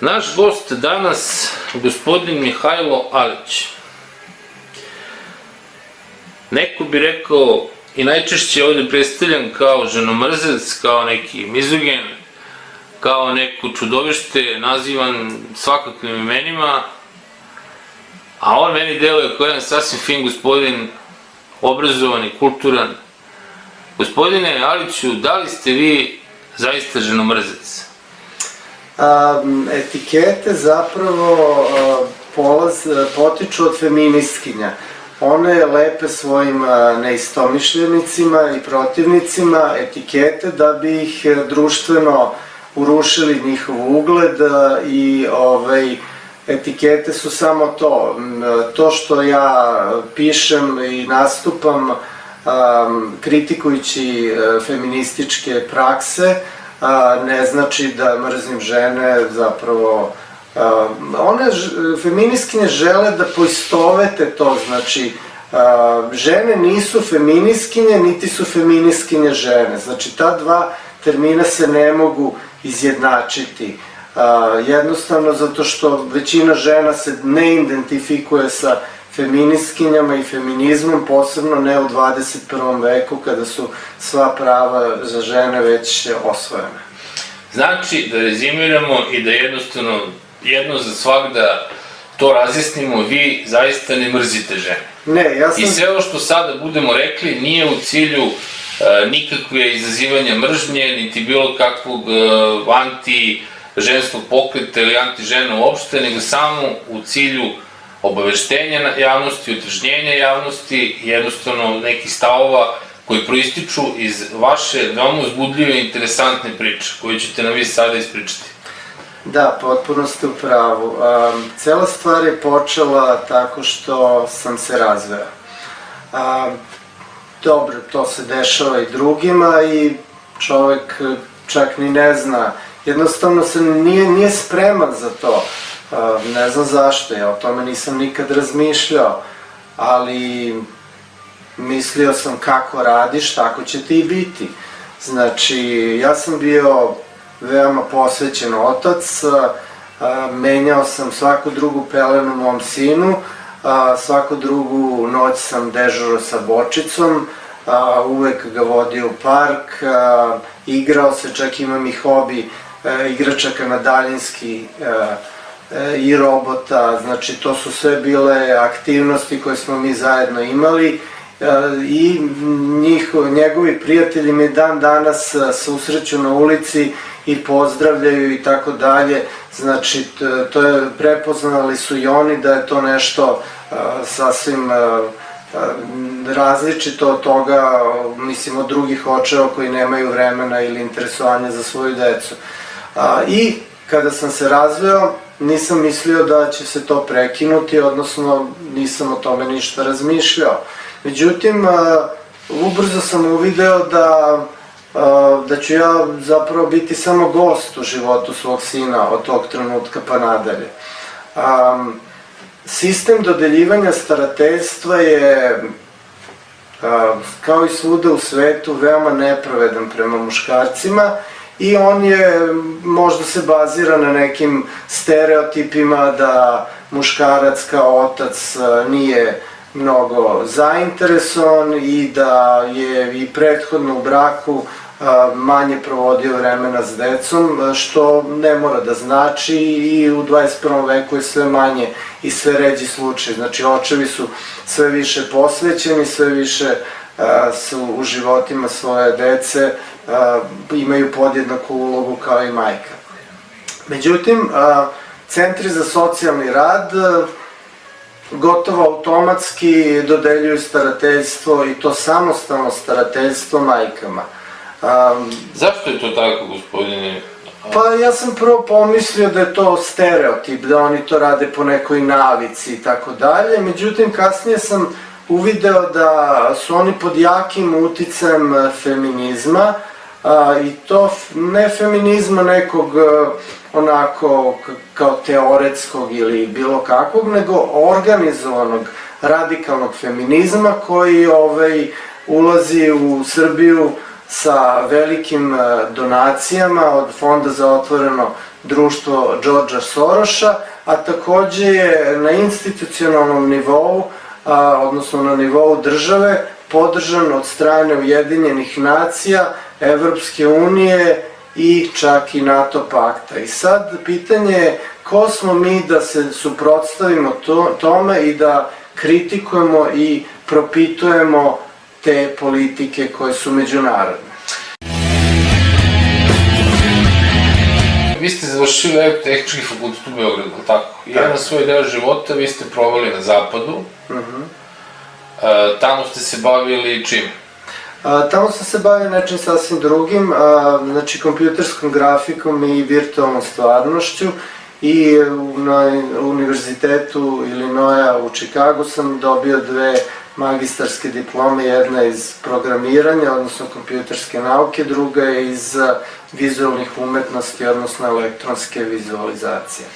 Naš gost danas, gospodin Mihajlo Alić. Neko bi rekao, i najčešće ovde predstavljan kao ženomrzac, kao neki mizogen, kao neko čudovište, nazivan svakakvim imenima, a on meni deluje kao jedan sasvim fin gospodin, obrazovan i kulturan. Gospodine Aliću, da li ste vi zaista ženomrzac? Etikete zapravo potiču od feministkinja. One lepe svojim neistomišljenicima i protivnicima etikete da bi ih društveno urušili njihov ugled i etikete su samo to. To što ja pišem i nastupam kritikujući feminističke prakse ne znači da mrzim žene, zapravo feministkinje žele da poistovete to, znači žene nisu feministkinje, niti su feministkinje žene, znači ta dva termina se ne mogu izjednačiti, jednostavno zato što većina žena se ne identifikuje sa feministkinjama i feminizmom, posebno ne u 21. veku kada su sva prava za žene već osvojene. Znači, da rezimiramo i da jednostavno jedno za svakda to razjasnimo, vi zaista ne mrzite žene. Ne, ja sam... I sve ovo što sada budemo rekli nije u cilju nikakve izazivanja mržnje, niti bilo kakvog anti-ženskog pokreta ili anti-žena uopšte, nego samo u cilju obaveštenja javnosti, otrežnjenja javnosti i jednostavno nekih stavova koji proističu iz vaše veoma uzbudljive i interesantne priče, koje ćete nam vi sada ispričati. Da, potpuno ste u pravu. Cela stvar je počela tako što sam se razveo. Dobro, to se dešava i drugima i čovek čak ni ne zna. Jednostavno se nije spreman za to. Ne znam zašto, ja o tome nisam nikad razmišljao, ali mislio sam kako radiš, tako će ti i biti. Znači, ja sam bio veoma posvećen otac, menjao sam svaku drugu pelenu mom sinu, svaku drugu noć sam dežurao sa bočicom, uvek ga vodio u park, igrao se, čak imam i hobi igračaka na daljinski i robota, znači to su sve bile aktivnosti koje smo mi zajedno imali i njegovi prijatelji me dan danas susreću na ulici i pozdravljaju i tako dalje, znači to je, prepoznali su i oni da je to nešto sasvim različito od toga, mislim od drugih očeva koji nemaju vremena ili interesovanja za svoju decu. I kada sam se razveo, nisam mislio da će se to prekinuti, odnosno nisam o tome ništa razmišljao. Međutim, ubrzo sam uvideo da ću ja zapravo biti samo gost u životu svog sina od tog trenutka pa nadalje. Sistem dodeljivanja starateljstva je, kao i svuda u svetu, veoma nepravedan prema muškarcima i on je, možda se bazira na nekim stereotipima da muškarac kao otac nije mnogo zainteresovan i da je i prethodno u braku manje provodio vremena s decom, što ne mora da znači i u 21. veku je sve manje i sve ređi slučaj. Znači, očevi su sve više posvećeni, sve više su u životima svoje dece, imaju podjednaku ulogu kao i majka. Međutim, centri za socijalni rad gotovo automatski dodeljuju starateljstvo i to samostalno starateljstvo majkama. Zašto je to tako, gospodine? Pa ja sam prvo pomislio da je to stereotip, da oni to rade po nekoj navici i tako dalje, međutim kasnije sam uvideo da su oni pod jakim uticajem feminizma i to ne feminizma nekog onako kao teoretskog ili bilo kakvog, nego organizovanog radikalnog feminizma koji ulazi u Srbiju sa velikim donacijama od Fonda za otvoreno društvo Georgea Sorosa, a takođe je na institucionalnom nivou, odnosno na nivou države, podržan od strane Ujedinjenih nacija, Evropske unije i čak i NATO pakta. I sad pitanje je ko smo mi da se suprotstavimo tome i da kritikujemo i propitujemo te politike koje su međunarodne. Vi ste završili Elektrotehnički fakultet u Beogradu, tako? Jedan svoj deo života vi ste proveli na zapadu. Tamo ste se bavili čim? Tamo sam se bavio nečim sasvim drugim, znači kompjuterskom grafikom i virtualnom stvarnošću i na univerzitetu Illinoisa u Čikagu sam dobio 2 magistarske diplome, jedna iz programiranja, odnosno kompjuterske nauke, druga je iz vizualnih umetnosti, odnosno elektronske vizualizacije.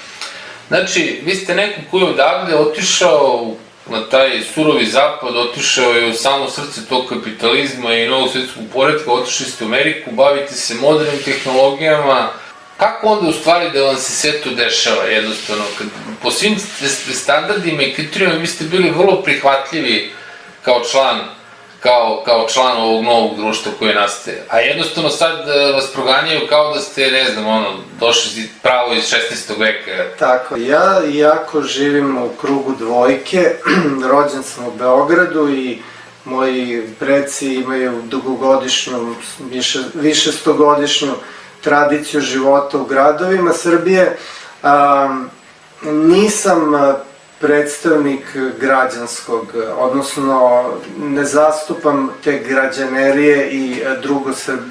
Znači, vi ste neko koji je odavde otišao na taj surovi zapad, otišao je u samo srce tog kapitalizma i novog svetskog poretka, otišli ste u Ameriku, bavite se modernim tehnologijama. Kako onda u stvari da vam se sve to dešava jednostavno? Po svim standardima i kriterijima vi ste bili vrlo prihvatljivi kao član ovog novog društva koje nastaje. A jednostavno sad vas proganjaju kao da ste, ne znam, došli pravo iz 16. veka. Tako, ja iako živim u krugu dvojke, rođen sam u Beogradu i moji preci imaju dugogodišnju, više stogodišnju tradiciju života u gradovima Srbije, nisam predstavnik građanskog, odnosno ne zastupam te građanerije i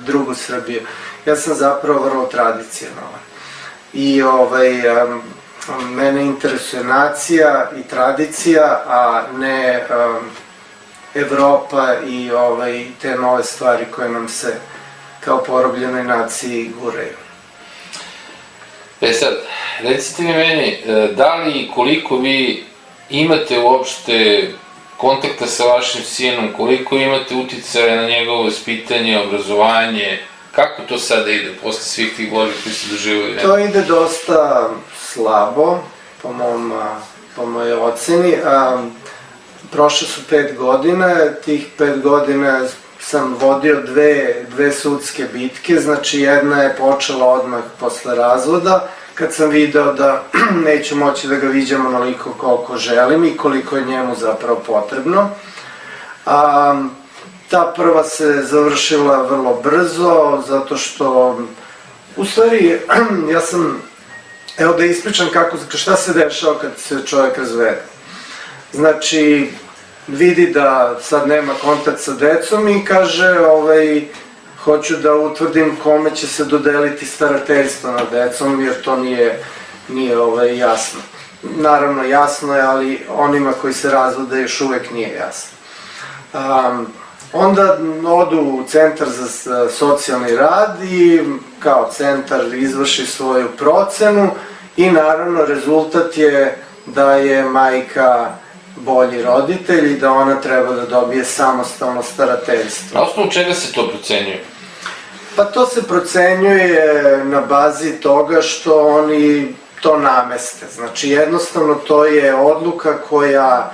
drugu Srbiju. Ja sam zapravo vrlo tradicionalan. I mene interesuje nacija i tradicija, a ne Evropa i te nove stvari koje nam se kao porobljenoj naciji guraju. Sad, recite mi meni, da li i koliko vi imate uopšte kontakta sa vašim sinom, koliko imate uticaja na njegovo vaspitanje, obrazovanje, kako to sada ide posle svih tih godina koji ste doživali? To ide dosta slabo, po mojoj oceni. Prošle su 5 godina, tih 5 godina sam vodio dve sudske bitke, znači jedna je počela odmah posle razvoda, kad sam video da neću moći da ga viđam onoliko koliko želim i koliko je njemu zapravo potrebno. Ta prva se završila vrlo brzo, zato što, u stvari, ja sam, evo da ispričam šta se dešava kad se čovjek razvede. Znači, vidi da sad nema kontakt sa decom i kaže, hoću da utvrdim kome će se dodeliti starateljstvo nad decom, jer to nije jasno. Naravno, jasno je, ali onima koji se razvode još uvek nije jasno. Onda odu u centar za socijalni rad i kao centar izvrši svoju procenu i naravno rezultat je da je majka bolji roditelj i da ona treba da dobije samostalno starateljstvo. Na osnovu čega se to procenjuje? Pa to se procenjuje na bazi toga što oni to nameste. Znači jednostavno to je odluka koja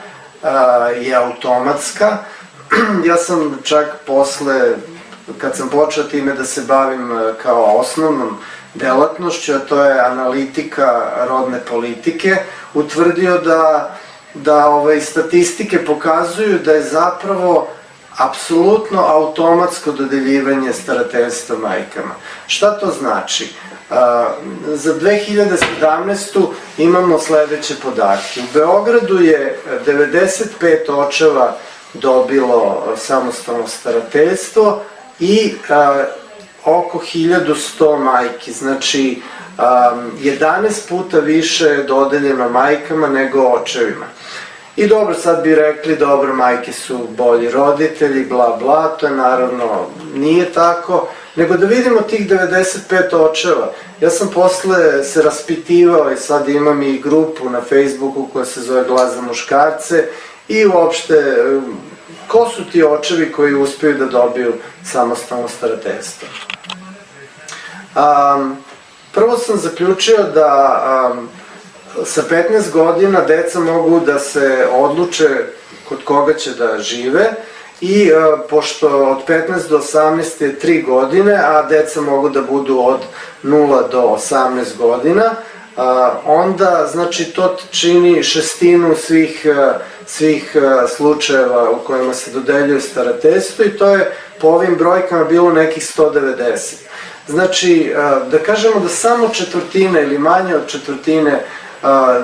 je automatska. Ja sam čak posle, kad sam počeo time da se bavim kao osnovnom delatnošću, a to je analitika rodne politike, utvrdio da statistike pokazuju da je zapravo apsolutno automatsko dodeljivanje starateljstva majkama. Šta to znači? Za 2017. imamo sledeće podatke. U Beogradu je 95 očeva dobilo samostalno starateljstvo i oko 1100 majki, znači 11 puta više je dodeljeno majkama nego očevima. I dobro, sad bi rekli, dobro, majke su bolji roditelji, bla bla, to je naravno nije tako, nego da vidimo tih 95 očeva. Ja sam posle se raspitivao i sad imam i grupu na Facebooku koja se zove Glas za muškarce i uopšte ko su ti očevi koji uspiju da dobiju samostalno starateljstvo. Prvo sam zaključio da sa 15 godina deca mogu da se odluče kod koga će da žive i pošto od 15 do 18 je 3 godine, a deca mogu da budu od 0 do 18 godina, onda znači to čini šestinu svih slučajeva u kojima se dodeljuje starateljstvo i to je po ovim brojkama bilo nekih 190. Znači, da kažemo da samo četvrtina ili manje od četvrtine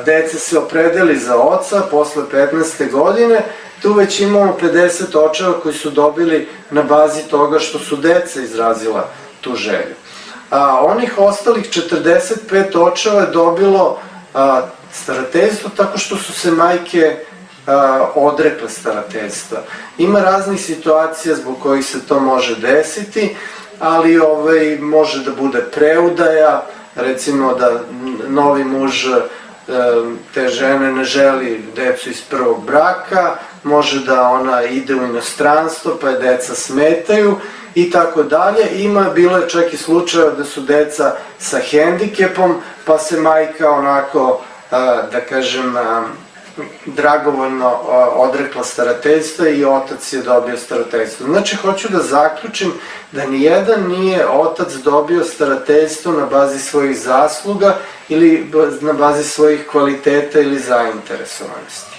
dece se opredeli za oca posle 15. godine, tu već imamo 50 očeva koji su dobili na bazi toga što su deca izrazila tu želju. Onih ostalih 45 očeva je dobilo starateljstvo tako što su se majke odrekle starateljstva. Ima raznih situacija zbog kojih se to može desiti, ali može da bude preudaja, recimo da novi muž te žene ne želi decu iz prvog braka, može da ona ide u inostranstvo pa je deca smetaju i tako dalje. Bilo je čak i slučajeva da su deca sa hendikepom pa se majka onako, da kažem, dragovoljno odrekla starateljstva i otac je dobio starateljstvo. Znači, hoću da zaključim da nijedan nije otac dobio starateljstvo na bazi svojih zasluga ili na bazi svojih kvaliteta ili zainteresovanosti.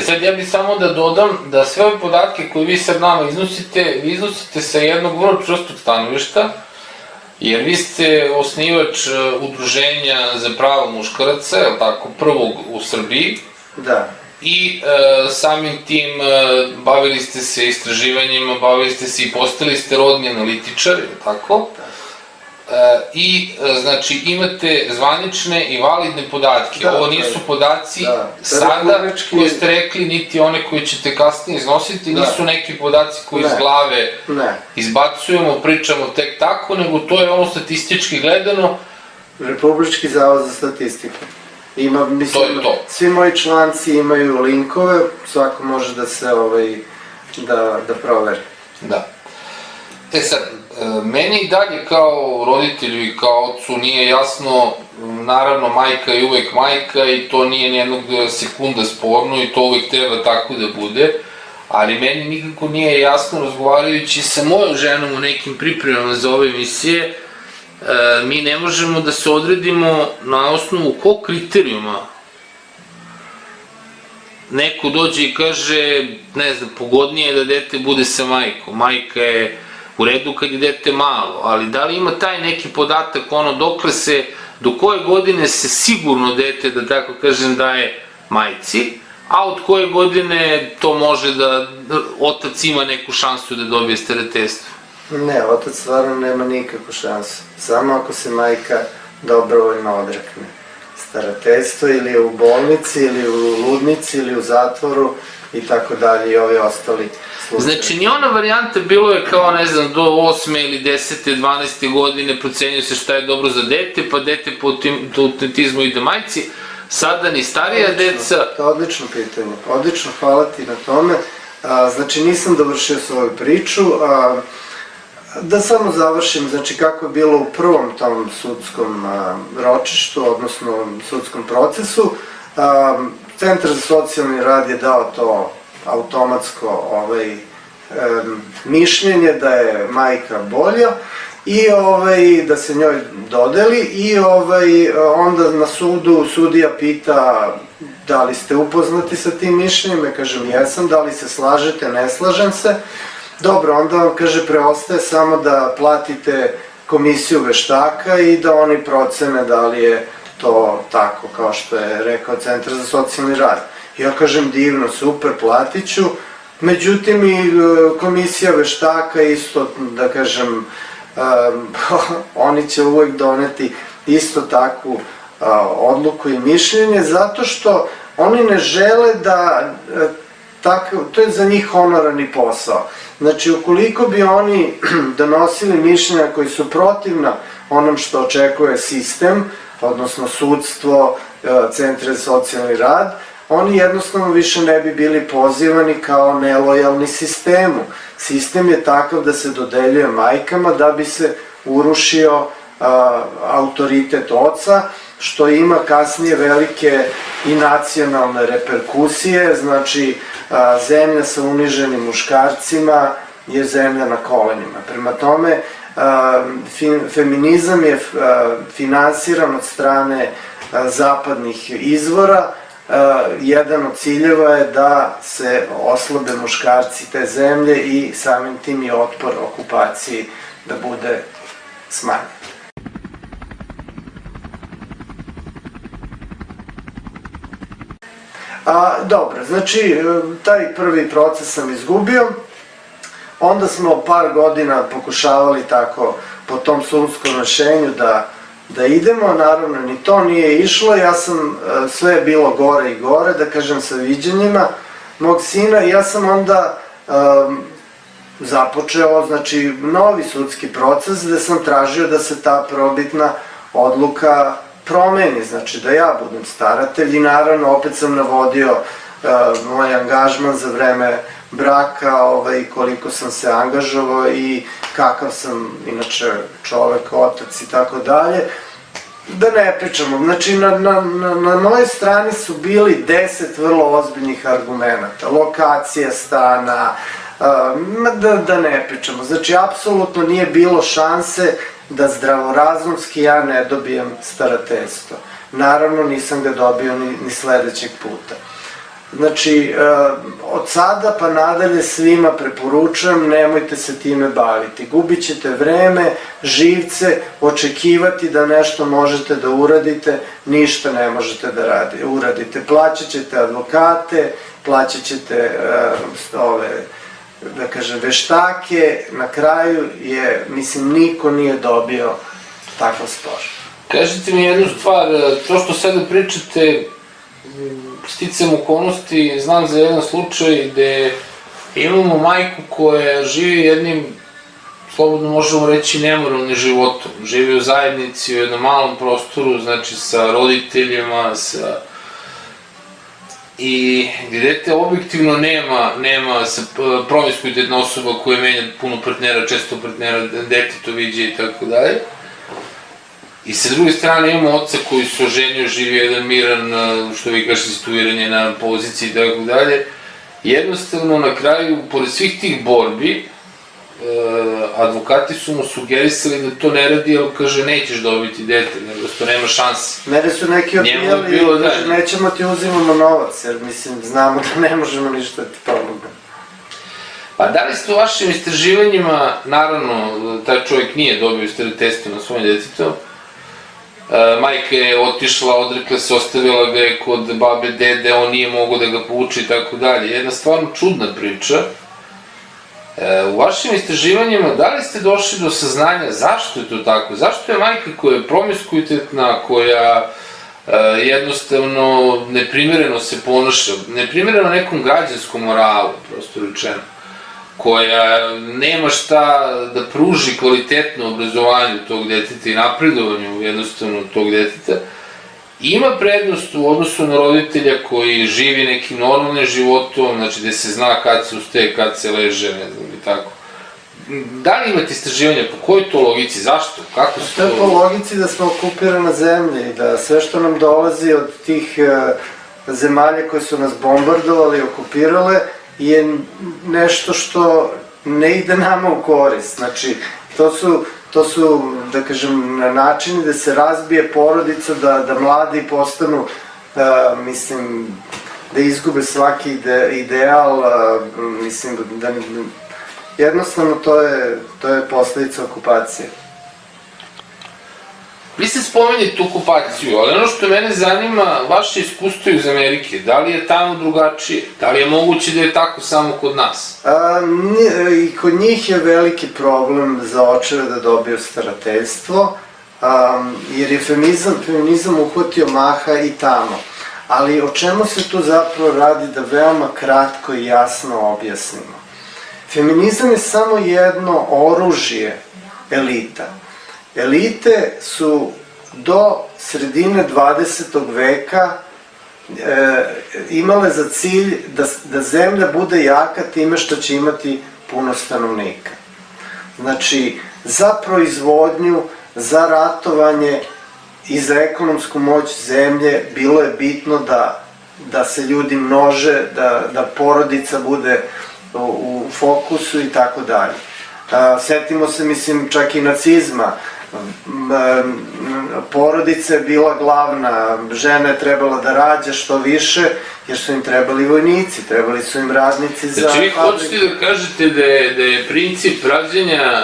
Sad ja bih samo da dodam da sve ove podatke koje vi sad nama iznosite, vi iznosite sa jednog vrlo čvrstog stanovišta, jer vi ste osnivač udruženja za prava muškaraca, je li tako, prvog u Srbiji. Da. I samim tim bavili ste se istraživanjima, bavili ste se i postali ste rodni analitičar, je li tako? I znači imate zvanične i validne podatke. Ovo nisu podaci sada koje ste rekli, niti one koje ćete kasnije iznositi, nisu neki podaci koji iz glave izbacujemo, pričamo tek tako, nego to je ono statistički gledano. Republički zavod za statistiku. Svi moji članci imaju linkove, svako može da se da proveri. Da. Sad, meni i dalje kao roditelju i kao ocu nije jasno, naravno majka je uvek majka i to nije nijednog sekunda sporno i to uvek treba tako da bude, ali meni nikako nije jasno, razgovarajući sa mojom ženom u nekim pripremama za ove emisije, mi ne možemo da se odredimo na osnovu kog kriterijuma neko dođe i kaže, ne znam, pogodnije je da dete bude sa majkom, majka je u redu kad je dete malo, ali da li ima taj neki podatak, do koje godine se sigurno dete, da tako kažem, daje majci, a od koje godine to može da otac ima neku šansu da dobije starateljstvo? Ne, otac stvarno nema nikakvu šansu, samo ako se majka dobrovoljno odrekne. Starateljstvo ili u bolnici, ili u ludnici, ili u zatvoru i tako dalje i ovi ostali slučaje. Znači, ni ona varijanta bilo je kao, ne znam, do 8. ili 10. 12. godine procenjuje se šta je dobro za dete, pa dete po autentizmu ide majci, sada ni starija deca... Odlično pitanje, odlično, hvala ti na tome. Znači, nisam dovršio svoju priču. Da samo završim, znači kako je bilo u prvom tom sudskom ročištu, odnosno sudskom procesu. Centar za socijalni rad je dao to automatsko mišljenje da je majka bolja i da se njoj dodeli i onda na sudu sudija pita da li ste upoznati sa tim mišljenjem, ja kažem jesam, da li se slažete, ne slažem se. Dobro, onda vam kaže preostaje samo da platite komisiju veštaka i da oni procene da li je to tako kao što je rekao Centar za socijalni rad. Ja kažem divno, super, platit ću, međutim i komisija veštaka isto, da kažem, oni će uvek doneti isto takvu odluku i mišljenje zato što oni ne žele da, to je za njih honorarni posao. Znači, ukoliko bi oni donosili mišljenja koji su protivna onom što očekuje sistem, odnosno sudstvo, centre za socijalni rad, oni jednostavno više ne bi bili pozivani kao nelojalni sistemu. Sistem je takav da se dodeljuje majkama da bi se urušio autoritet oca, što ima kasnije velike i nacionalne reperkusije, znači zemlja sa uniženim muškarcima je zemlja na kolenima. Prema tome, feminizam je finansiran od strane zapadnih izvora. Jedan od ciljeva je da se oslabe muškarci te zemlje i samim tim i otpor okupaciji da bude smanjen. Dobro, znači taj prvi proces sam izgubio, onda smo par godina pokušavali tako po tom sudskom rešenju da idemo, naravno ni to nije išlo, ja sam, sve je bilo gore i gore, da kažem sa viđenjima mog sina i ja sam onda započeo, znači, novi sudski proces gde sam tražio da se ta prvobitna odluka promeni, znači da ja budem staratelj i naravno opet sam navodio moj angažman za vreme braka, koliko sam se angažovao i kakav sam inače čovek, otac i tako dalje. Da ne pričamo, znači na mojoj strani su bili 10 vrlo ozbiljnih argumenta, lokacija stana, da ne pričamo, znači apsolutno nije bilo šanse da zdravorazumski ja ne dobijem starateljstvo. Naravno nisam ga dobio ni sledećeg puta. Znači, od sada pa nadalje svima preporučujem, nemojte se time baviti. Gubit ćete vreme, živce, očekivati da nešto možete da uradite, ništa ne možete da uradite. Plaćat ćete advokate, plaćat ćete da kažem, veštake, na kraju je, mislim, niko nije dobio takav spor. Kažite mi jednu stvar, to što sada pričate, sticam okolnosti, znam za jedan slučaj gde imamo majku koja živi jednim, slobodno možemo reći, nemoralnim životom. Živi u zajednici, u jednom malom prostoru, znači sa roditeljima, i gde dete objektivno nema promiskuitetna osoba koja menja puno partnera, često partnera, dete to viđe i tako dalje. I sa druge strane imamo oca koji se oženio, živi jedan miran, što vi kažete, situiran je na poziciji i tako dalje. Jednostavno, na kraju, pored svih tih borbi, advokati su mu sugerisali da to ne radi, ali kaže, nećeš dobiti dete, nego to nema šanse. Mene su neki odbijali i kaže, nećemo ti uzimamo novac, jer mislim, znamo da ne možemo ništa ti pomoći. Pa da li ste u vašim istraživanjima, naravno, taj čovjek nije dobio starateljstvo na svojim detetom, majka je otišla, odrekla se, ostavila ga je kod babe, dede, on nije mogao da ga povuče i tako dalje. Jedna stvarno čudna priča. U vašim istraživanjima, da li ste došli do saznanja zašto je to tako? Zašto je majka koja je promiskuitetna, koja jednostavno neprimereno se ponaša, neprimereno nekom građanskom moralu, prosto rečeno, koja nema šta da pruži kvalitetno obrazovanju tog deteta i napredovanju jednostavno tog deteta, ima prednost u odnosu na roditelja koji živi nekim normalnim životom, znači gde se zna kad se ustaje, kad se leže, ne znam i tako. Da li imate istraživanja, po kojoj to logici, zašto, kako se to... To je po logici da smo okupirana zemlja i da sve što nam dolazi od tih zemalja koje su nas bombardovali i okupirale je nešto što ne ide nama u korist. Znači, to su, da kažem, načini da se razbije porodica, da mladi postanu, mislim, da izgube svaki ideal, mislim, da jednostavno to je posledica okupacije. Vi ste spomenuli tu okupaciju, ali ono što mene zanima, vaše iskustvo iz Amerike, da li je tamo drugačije? Da li je moguće da je tako samo kod nas? I kod njih je veliki problem za očeve da dobiju starateljstvo, jer je feminizam uhvatio maha i tamo. Ali o čemu se tu zapravo radi, da veoma kratko i jasno objasnimo. Feminizam je samo jedno oružje elita. Elite su do sredine 20. veka imale za cilj da zemlja bude jaka time što će imati puno stanovnika. Znači, za proizvodnju, za ratovanje i za ekonomsku moć zemlje bilo je bitno da se ljudi množe, da porodica bude u fokusu i tako dalje. Setimo se, mislim, čak i nacizma. Porodica je bila glavna, žena je trebala da rađa što više, jer su im trebali vojnici, trebali su im radnici za... Znači vi hoćete da kažete da je princip rađanja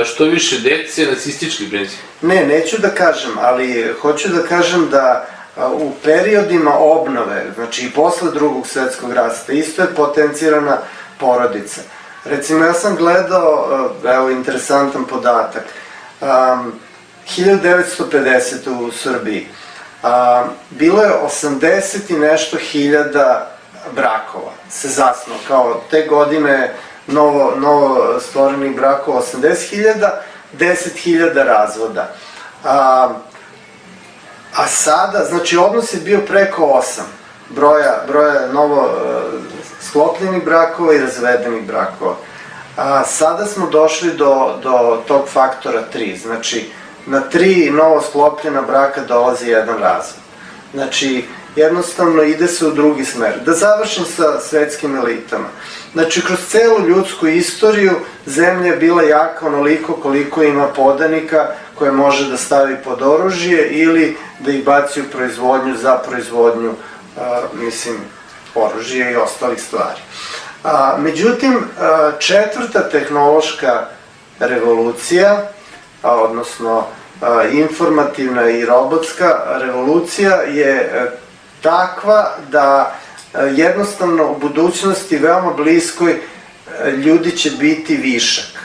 što više dece nacistički princip? Ne, neću da kažem, ali hoću da kažem da u periodima obnove, znači i posle Drugog svetskog rata, isto je potencirana porodica. Recimo, ja sam gledao, evo, interesantan podatak, 1950. u Srbiji bilo je 80 i nešto hiljada brakova se zasnuo, kao te godine novo stvorenih brakova 80.000, 10.000 razvoda. A sada, znači odnos je bio preko 8 broja novo sklopljenih brakova i razvedenih brakova. Sada smo došli do tog faktora 3, znači na 3 novo sklopljena braka dolazi jedan razvod. Znači, jednostavno ide se u drugi smer. Da završim sa svetskim elitama. Znači, kroz celu ljudsku istoriju zemlja je bila jaka onoliko koliko ima podanika koje može da stavi pod oružje ili da ih baci u proizvodnju za proizvodnju, oružje i ostalih stvari. Međutim, četvrta tehnološka revolucija, odnosno informativna i robotska revolucija je takva da jednostavno u budućnosti veoma bliskoj ljudi će biti višak.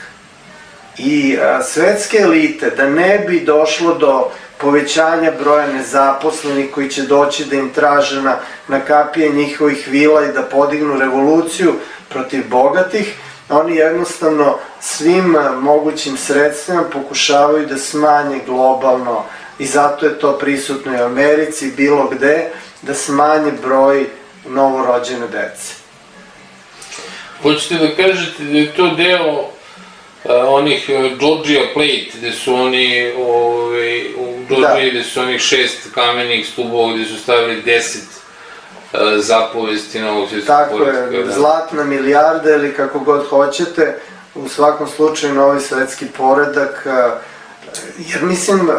I svetske elite, da ne bi došlo do povećanja broja nezaposlenih koji će doći da im traže na kapije njihovih vila i da podignu revoluciju protiv bogatih, oni jednostavno svim mogućim sredstvima pokušavaju da smanje globalno, i zato je to prisutno i u Americi, bilo gde, da smanje broj novorođene dece. Hoćete da kažete da je to deo onih Georgia Plate, gde su oni u Georgiji, gde su onih 6 kamenih stubova, gde su stavili 10 zapovesti Novog svjetskog poretka. Tako je, zlatna milijarda ili kako god hoćete, u svakom slučaju novi svetski poredak, jer mislim,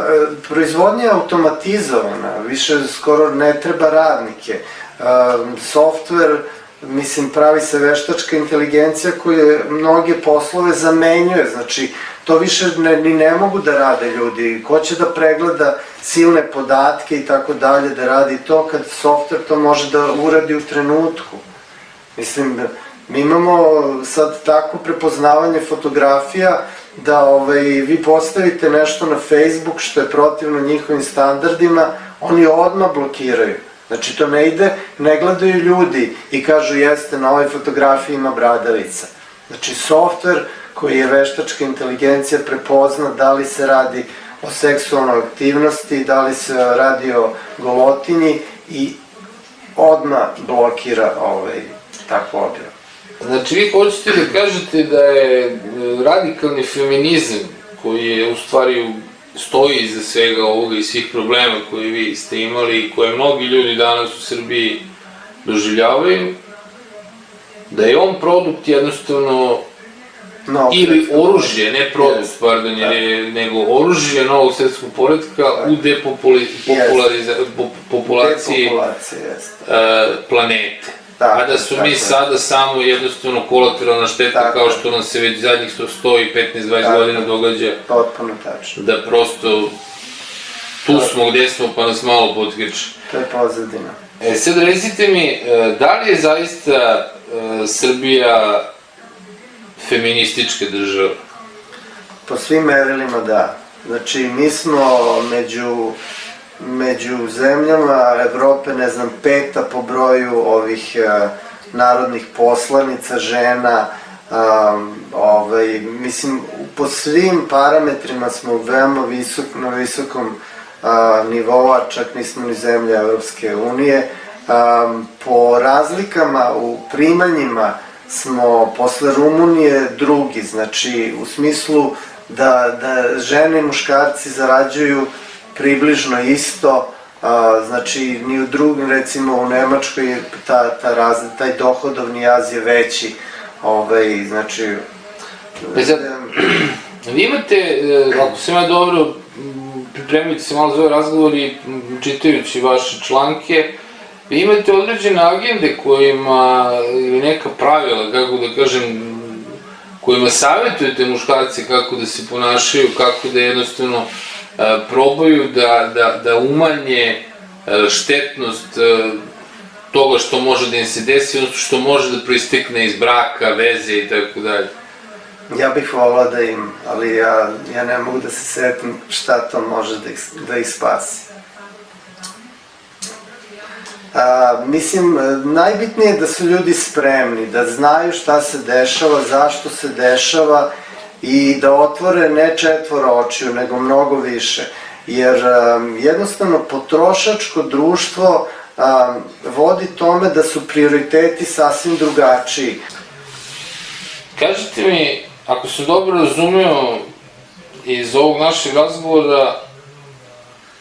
proizvodnja je automatizovana, više skoro ne treba radnike. Softver, mislim, pravi se veštačka inteligencija koja mnoge poslove zamenjuje, znači to više ni ne mogu da rade ljudi. Ko će da pregleda silne podatke i tako dalje, da radi to kad softver to može da uradi u trenutku. Mislim, mi imamo sad tako prepoznavanje fotografija da vi postavite nešto na Facebook što je protivno njihovim standardima, oni odmah blokiraju. Znači to ne ide, ne gledaju ljudi i kažu jeste, na ovoj fotografiji ima bradavica. Znači softver koji je veštačka inteligencija prepozna da li se radi o seksualnoj aktivnosti, da li se radi o golotinji i odmah blokira takvu objavu. Znači vi hoćete da kažete da je radikalni feminizam koji je u stvari stoji iza svega ovoga i svih problema koje vi ste imali i koje mnogi ljudi danas u Srbiji doživljavaju, da je on produkt jednostavno ili oružje, ne produkt, pardon, nego oružje novog svetskog poretka u depopulaciji planete. A da su mi sada samo jednostavno kolateralna šteta, kao što nam se već zadnjih 100 i 15-20 godina događa. Potpuno tačno. Da prosto tu smo gde smo pa nas malo potkrče. To je pozadina. Sad recite mi, da li je zaista Srbija feministička država? Po svim merilima da. Znači mi smo među zemljama Evrope, ne znam, 5. po broju ovih narodnih poslanica, žena, mislim, po svim parametrima smo veoma na visokom nivou, čak nismo ni zemlja Evropske unije, Po razlikama u primanjima smo posle Rumunije drugi, znači u smislu da žene i muškarci zarađuju približno isto, znači ni u drugim, recimo u Nemačkoj taj dohodovni jaz je veći, znači... Vi imate, ako sam ja dobro pripremajući se malo za ovaj razgovor i čitajući vaše članke, vi imate određene agende kojima, ili neka pravila, kako da kažem, kojima savjetujete muškarce kako da se ponašaju, kako da jednostavno probaju da umanje štetnost toga što može da im se desi, odnosno što može da proistekne iz braka, veze i tako dalje. Ja bih volao da im, ali ja ne mogu da se setim šta to može da ih spasi. Mislim, najbitnije je da su ljudi spremni, da znaju šta se dešava, zašto se dešava i da otvore ne 4 očiju, nego mnogo više. Jer jednostavno potrošačko društvo vodi tome da su prioriteti sasvim drugačiji. Kažite mi, ako sam dobro razumeo iz ovog našeg razgovora,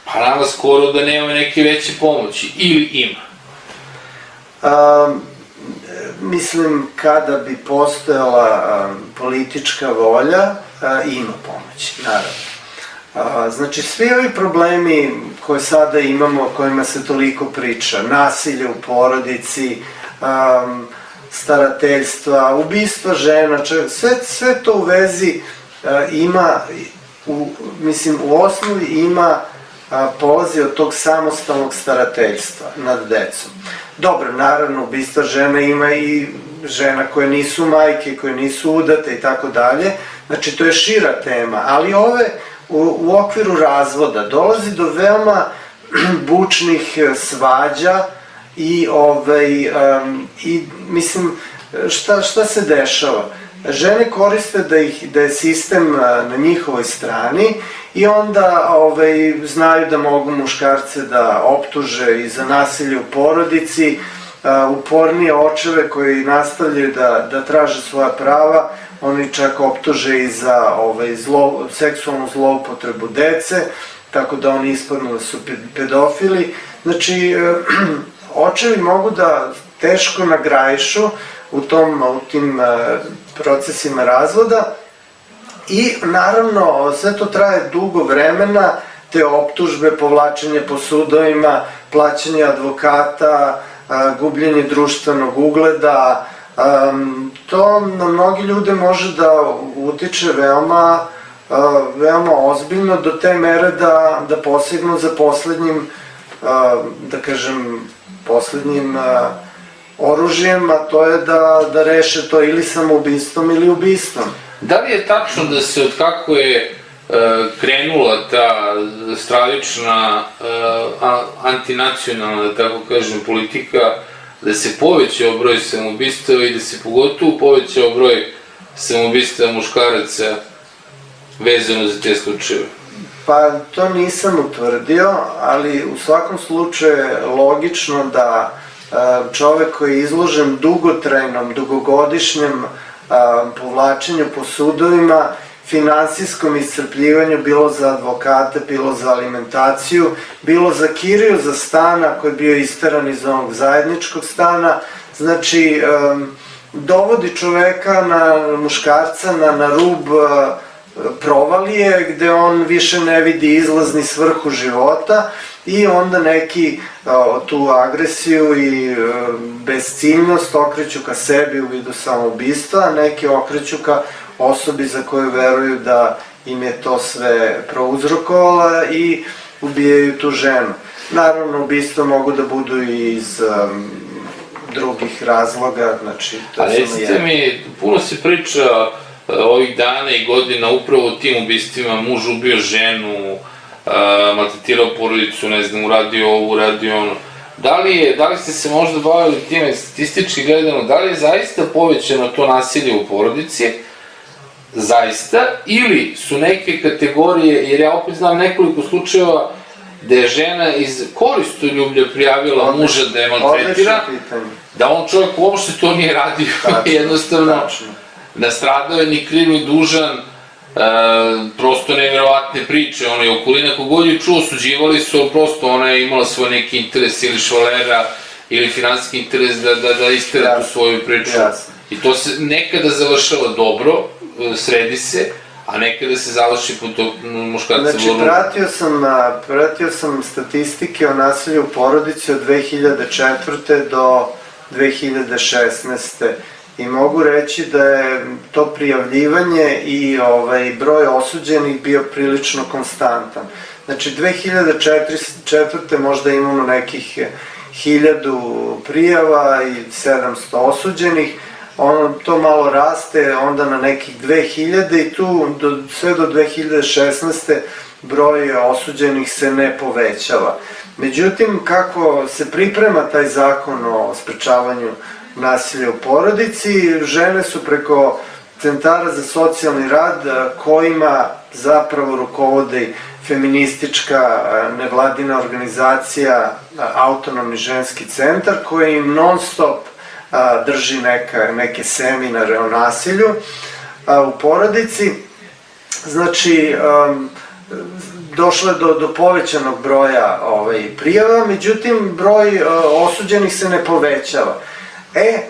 pa nama skoro da nema neke veće pomoći, ili ima? Mislim, kada bi postojala politička volja, ima pomoći, naravno. Znači, svi ovi problemi koje sada imamo, o kojima se toliko priča, nasilje u porodici, starateljstva, ubistva žena, sve to u vezi ima, mislim, u osnovi ima polazi od tog samostalnog starateljstva nad decom. Dobro, naravno, ubistva žena ima i žena koje nisu majke, koje nisu udate i tako dalje, znači to je šira tema, ali ove u okviru razvoda dolazi do veoma bučnih svađa i mislim, šta se dešava? Žene koriste da je sistem na njihovoj strani i onda znaju da mogu muškarce da optuže i za nasilje u porodici, upornije očeve koji nastavljaju da traže svoja prava, oni čak optuže i za seksualnu zloupotrebu dece, tako da oni ispadnu da su pedofili. Znači, očevi mogu da teško nagrajišu u tim procesima razvoda i naravno sve to traje dugo vremena, te optužbe, povlačenje po sudovima, plaćanje advokata, gubljenje društvenog ugleda, to na mnogi ljude može da utiče veoma ozbiljno do te mere da posegnu za poslednjim, da kažem, poslednjim oružjem, a to je da reše to ili samoubistvom ili ubistvom. Da li je tačno da se od kako je krenula ta stravična antinacionalna, da tako kažem, politika, da se povećao broj samoubistava i da se pogotovo povećao broj samoubistava muškaraca vezano za te slučajeve? Pa to nisam utvrdio, ali u svakom slučaju je logično da čovek koji je izložen dugotrajnom, dugogodišnjem povlačenju po sudovima, finansijskom iscrpljivanju, bilo za advokate, bilo za alimentaciju, bilo za kiriju za stana koji je bio isteran iz onog zajedničkog stana, znači dovodi čoveka, muškarca, na rub provalije gde on više ne vidi izlaz ni svrhu života i onda neki tu agresiju i bezciljnost okreću ka sebi u vidu samoubistva, a neki okreću ka osobi za koju veruju da im je to sve prouzrokovala i ubijaju tu ženu. Naravno, ubistva mogu da budu i iz drugih razloga, znači... A recite mi, puno se priča ovih dana i godina upravo o tim ubistvima, muž ubio ženu, maltretirao porodicu, ne znam, uradio ovo, uradio ono. Da li ste se možda bavili time statistički gledano, da li je zaista povećano to nasilje u porodici, zaista, ili su neke kategorije, jer ja opet znam nekoliko slučajeva da je žena iz koristoljublja prijavila muža da je maltretira, da on čovjek uopšte to nije radio, jednostavno nastradao je ni kriv ni dužan, prosto nevjerovatne priče, ono je okolina kogod je čuo, osuđivali su, prosto ona je imala svoj neki interes ili švalera ili finansijski interes da istera tu svoju priču. I to se nekada završava dobro, sredi se, a nekada se završi po to muškarca. Znači, pratio sam statistike o nasilju u porodici od 2004. do 2016. I mogu reći da je to prijavljivanje i broj osuđenih bio prilično konstantan. Znači, 2004. možda imamo nekih 1000 prijava i 700 osuđenih, to malo raste onda na nekih 2000 i tu sve do 2016. broj osuđenih se ne povećava. Međutim, kako se priprema taj zakon o sprečavanju nasilja u porodici, žene su preko centara za socijalni rad kojima zapravo rukovodi feministička nevladina organizacija Autonomni ženski centar koji im non stop drži neke seminare o nasilju u porodici. Znači, došlo je do povećanog broja prijava, međutim broj osuđenih se ne povećava.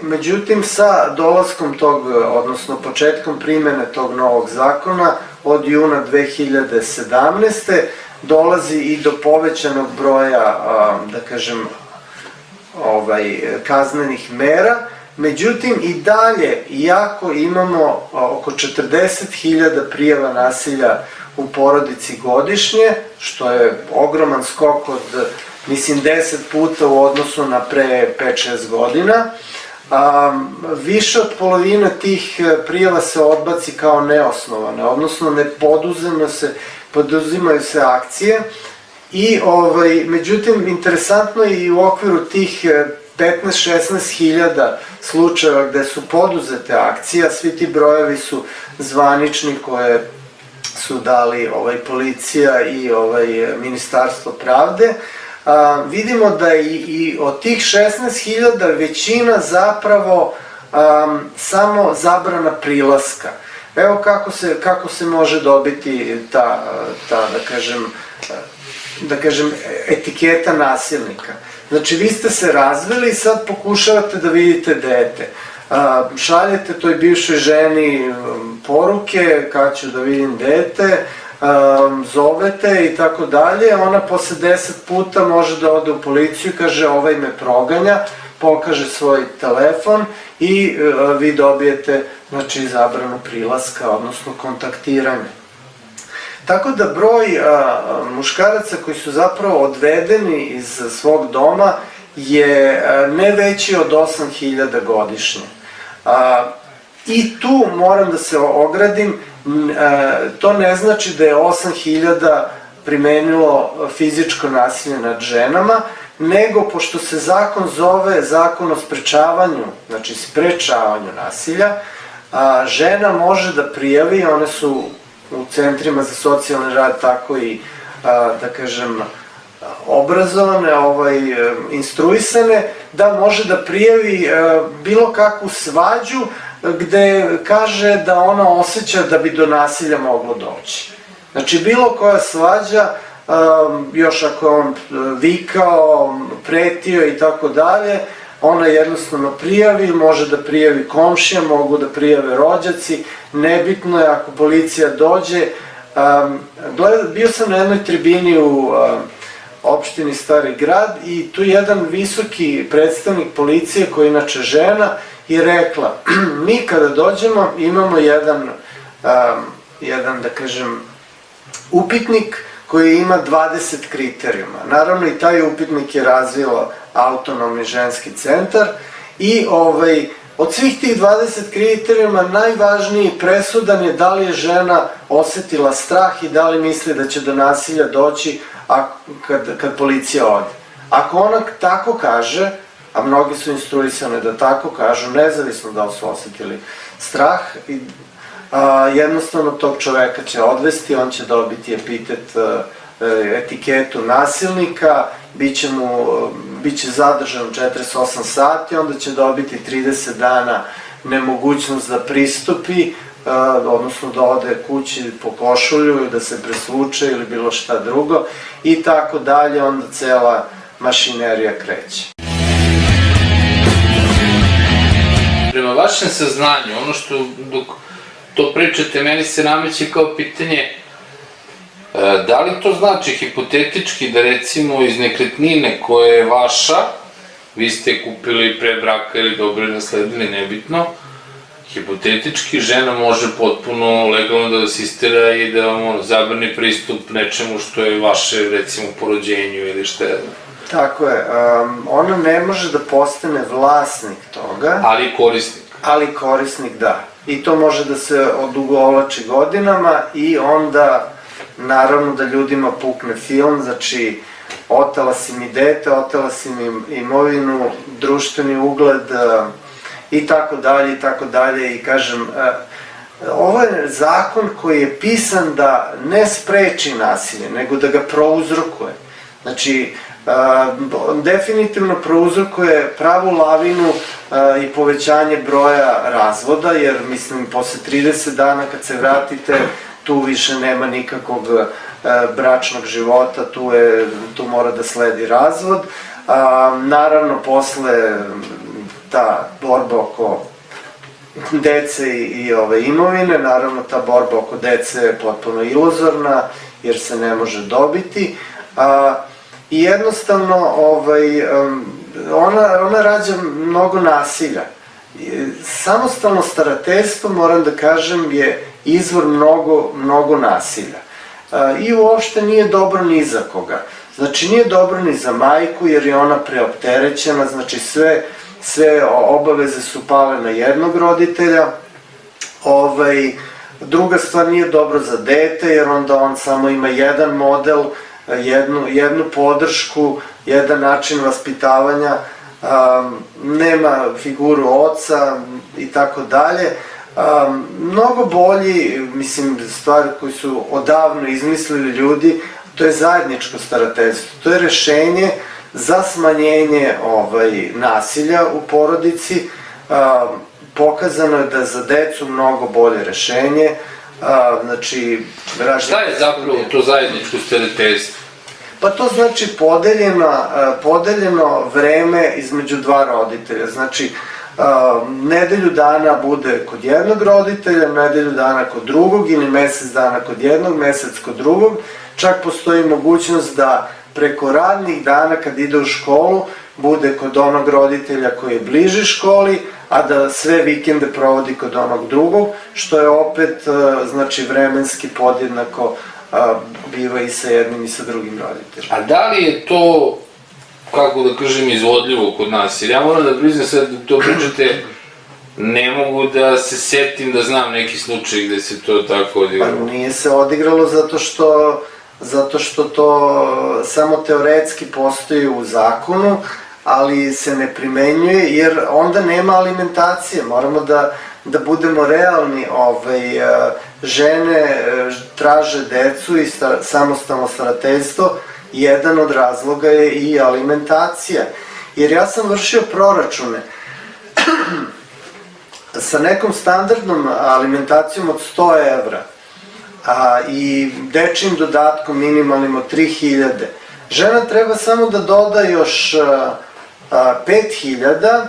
Međutim, sa dolaskom tog, odnosno početkom primene tog novog zakona od juna 2017. dolazi i do povećanog broja, da kažem, kaznenih mera. Međutim, i dalje, iako imamo oko 40.000 prijava nasilja u porodici godišnje, što je ogroman skok od, mislim, 10 puta u odnosu na pre 5-6 godina, više od polovine tih prijava se odbaci kao neosnovane, odnosno ne poduzimaju se akcije. I, međutim, interesantno je i u okviru tih 15-16 hiljada slučajeva gde su poduzete akcije, a svi ti brojevi su zvanični koje su dali policija i Ministarstvo pravde, vidimo da i od tih 16.000 većina zapravo samo zabrana prilaska. Evo kako se može dobiti ta, da kažem, etiketa nasilnika. Znači, vi ste se razveli i sad pokušavate da vidite dete. Šaljete toj bivšoj ženi poruke, kad ću da vidim dete, zovete i tako dalje, ona posle 10 puta može da ode u policiju i kaže ovaj me proganja, pokaže svoj telefon i vi dobijete, znači, zabranu prilaska, odnosno kontaktiranje. Tako da broj muškaraca koji su zapravo odvedeni iz svog doma je ne veći od 8.000 godišnje. I tu moram da se ogradim, to ne znači da je 8.000 primenilo fizičko nasilje nad ženama, nego pošto se zakon zove Zakon o sprečavanju, znači sprečavanju nasilja, žena može da prijavi, one su u centrima za socijalni rad tako i, da kažem, obrazovane, instruisane, da može da prijavi bilo kakvu svađu gde kaže da ona osjeća da bi do nasilja moglo doći. Znači, bilo koja svađa, još ako je on vikao, pretio i tako dalje, ona jednostavno prijavi, može da prijavi komšija, mogu da prijave rođaci, nebitno je ako policija dođe. Bio sam na jednoj tribini u opštini Stari Grad i tu jedan visoki predstavnik policije, koji je inače žena, je rekla, mi kada dođemo imamo jedan, da kažem, upitnik koji ima 20 kriterijuma. Naravno, i taj upitnik je razvio Autonomni ženski centar i od svih tih 20 kriterijuma najvažniji presudan je da li je žena osetila strah i da li misli da će do nasilja doći kad policija ode. Ako ona tako kaže, a mnogi su instruisane da tako kažu, nezavisno da li su osetili strah, jednostavno tog čoveka će odvesti, on će dobiti epitet etiketu nasilnika, biće zadržan 48 sati, onda će dobiti 30 dana nemogućnost da pristupi, odnosno da ode kući po košulju, da se presvuče ili bilo šta drugo i tako dalje, onda cela mašinerija kreće. Prema vašem saznanju, ono što dok to pričate, meni se nameće kao pitanje da li to znači hipotetički da recimo iz nekretnine koja je vaša, vi ste kupili pre braka ili dobro nasledili, nebitno, hipotetički žena može potpuno legalno da vas istera i da vam zabrani pristup nečemu što je vaše, recimo, po rođenju ili šta je. Tako je, ona ne može da postane vlasnik toga. Ali korisnik. Ali korisnik, da. I to može da se odugovlači godinama i onda, naravno da ljudima pukne film, znači otela si mi dete, otela si mi imovinu, društveni ugled i tako dalje i tako dalje. I kažem, ovo je zakon koji je pisan da ne spreči nasilje, nego da ga prouzrokuje. Znači, definitivno prouzrokuje pravu lavinu i povećanje broja razvoda, jer mislim posle 30 dana kad se vratite tu više nema nikakvog bračnog života, tu mora da sledi razvod. Naravno posle ta borba oko dece i imovine, naravno ta borba oko dece je potpuno iluzorna jer se ne može dobiti. I jednostavno ona rađa mnogo nasilja. Samostalno starateljstvo, moram da kažem, je izvor mnogo nasilja. I uopšte nije dobro ni za koga. Znači nije dobro ni za majku jer je ona preopterećena, znači sve obaveze su pale na jednog roditelja. Druga stvar, nije dobro za dete jer onda on samo ima jedan model, jednu podršku, jedan način vaspitavanja, nema figuru oca i tako dalje. Mnogo bolji, mislim, stvari koje su odavno izmislili ljudi, to je zajedničko starateljstvo. To je rešenje za smanjenje nasilja u porodici. Pokazano je da je za decu mnogo bolje rešenje. Šta je zapravo to zajedničko starateljstvo? Pa to znači podeljeno vreme između dva roditelja. Znači, nedelju dana bude kod jednog roditelja, nedelju dana kod drugog ili mesec dana kod jednog, mesec kod drugog. Čak postoji mogućnost da preko radnih dana kad ide u školu bude kod onog roditelja koji je bliži školi, a da sve vikende provodi kod onog drugog, što je opet, znači, vremenski podjednako biva i sa jednim i sa drugim roditeljima. A da li je to, kako da kažem, izvodljivo kod nas? Jer ja moram da priznam sad da to pričate, ne mogu da se setim da znam neki slučaj gde se to tako odigralo. Pa nije se odigralo zato što to samo teoretski postoji u zakonu, ali se ne primenjuje jer onda nema alimentacije. Moramo da budemo realni. Žene traže decu i samostalno starateljstvo. Jedan od razloga je i alimentacija. Jer ja sam vršio proračune sa nekom standardnom alimentacijom od 100 evra i dečijim dodatkom minimalnim od 3000. Žena treba samo da doda još 5000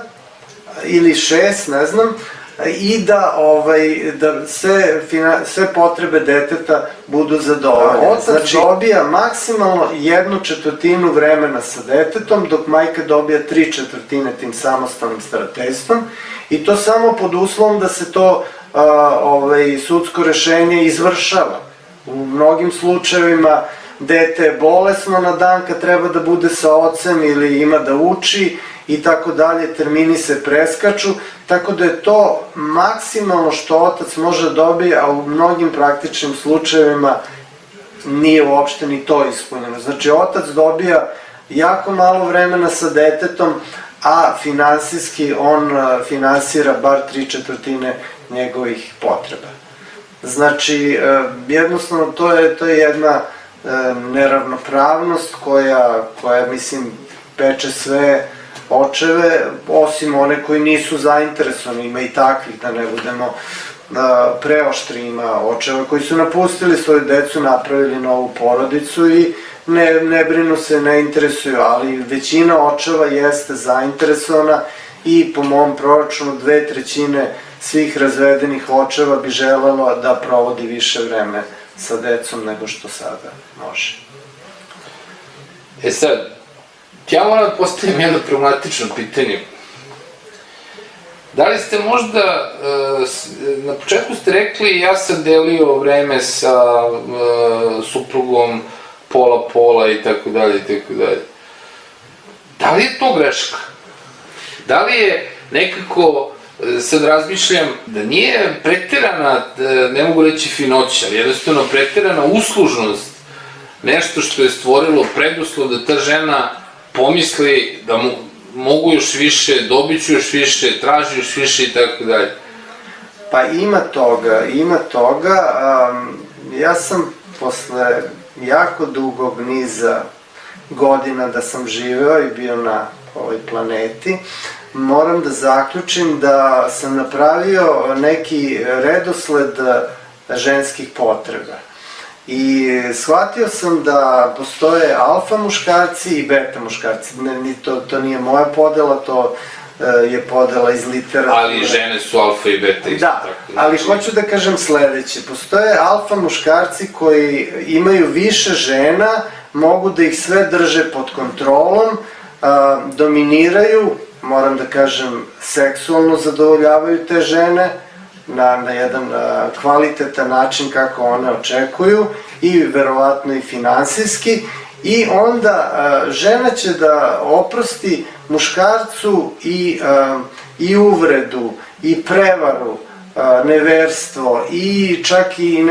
ili 6, ne znam, i da sve potrebe deteta budu zadovoljene. Otac dobija maksimalno 1/4 vremena sa detetom, dok majka dobija 3/4 tim samostalnim starateljstvom, i to samo pod uslovom da se to sudsko rešenje izvršava. U mnogim slučajevima dete je bolesno na dan kad treba da bude sa ocem ili ima da uči i tako dalje, termini se preskaču, tako da je to maksimalno što otac može dobiti, a u mnogim praktičnim slučajevima nije uopšte ni to ispunjeno. Znači, otac dobija jako malo vremena sa detetom, a finansijski on finansira bar 3/4 njegovih potreba. Znači, jednostavno, to je jedna neravnopravnost koja mislim peče sve očeve, osim one koji nisu zainteresovani, ima i takvih, da ne budemo preoštri, ima očeva koji su napustili svoju decu, napravili novu porodicu i ne brinu se, ne interesuju, ali većina očeva jeste zainteresovana i po mom proračunu 2/3 svih razvedenih očeva bi želelo da provodi više vreme sa decom nego što sada može. E sad, ja moram da postavim jedno problematično pitanje. Da li ste možda, na početku ste rekli ja sam delio vreme sa suprugom pola i tako dalje i tako dalje. Da li je to greška? Da li je nekako, sad razmišljam, da nije preterana, ne mogu reći finoća, ali jednostavno preterana uslužnost, nešto što je stvorilo preduslov da ta žena pomisli da mogu još više, dobit ću još više, traži još više i tako dalje. Pa ima toga. Ja sam posle jako dugog niza godina da sam živeo i bio na ovoj planeti, moram da zaključim da sam napravio neki redosled ženskih potreba. I shvatio sam da postoje alfa muškarci i beta muškarci. To nije moja podela, to je podela iz literature. Ali žene su alfa i beta isto tako. Da, ali hoću da kažem sledeće. Postoje alfa muškarci koji imaju više žena, mogu da ih sve drže pod kontrolom, dominiraju, moram da kažem, seksualno zadovoljavaju te žene na jedan kvalitetan način kako one očekuju i verovatno i finansijski, i onda žena će da oprosti muškarcu i uvredu, i prevaru, neverstvo i čak i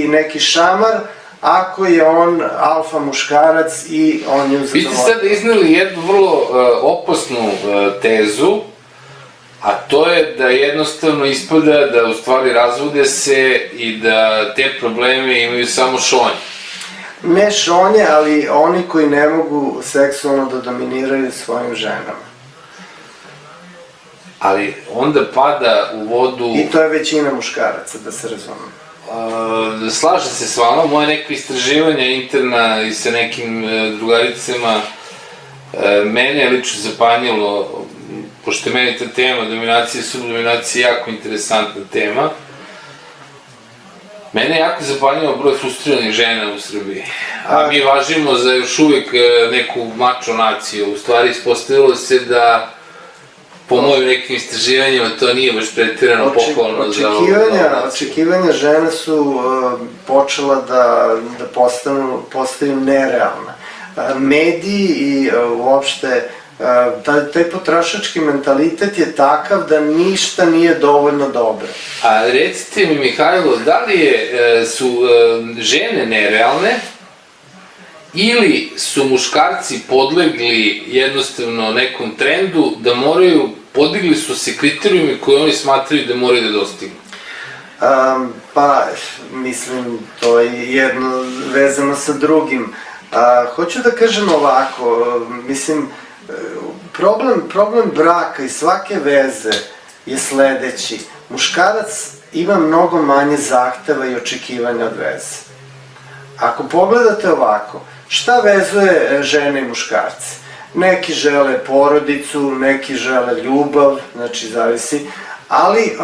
neki šamar, ako je on alfa muškarac i on nju zadovoljava. Vi ste sada izneli jednu vrlo opasnu tezu, a to je da jednostavno ispada da u stvari razvode se i da te probleme imaju samo šonje. Ne šonje, ali oni koji ne mogu seksualno da dominiraju svojim ženama. Ali onda pada u vodu... I to je većina muškaraca, da se razumem. Slažem se s vama, moje neko istraživanje interna i sa nekim drugaricama mene je lično zapanjilo, pošto je meni ta tema dominacije i subdominacije jako interesantna tema. Mene je jako zapanjilo broj frustriranih žena u Srbiji, a mi važimo za još uvijek neku mačo naciju. U stvari ispostavilo se da po mojim nekim istraživanjima to nije baš pretirano pohvalno za ovu naciju. Očekivanja žene su počela da postaju nerealne. Mediji i uopšte taj potrošački mentalitet je takav da ništa nije dovoljno dobro. A recite mi, Mihajlo, da li su žene nerealne ili su muškarci podlegli jednostavno nekom trendu da moraju, podigli su se kriterijumi koje oni smatraju da moraju da dostignu? Pa, mislim, to je jedno vezano sa drugim. Hoću da kažem ovako, mislim, problem braka i svake veze je sledeći. Muškarac ima mnogo manje zahteva i očekivanja od veze. Ako pogledate ovako, šta vezuje žene i muškarce? Neki žele porodicu, neki žele ljubav, znači zavisi, ali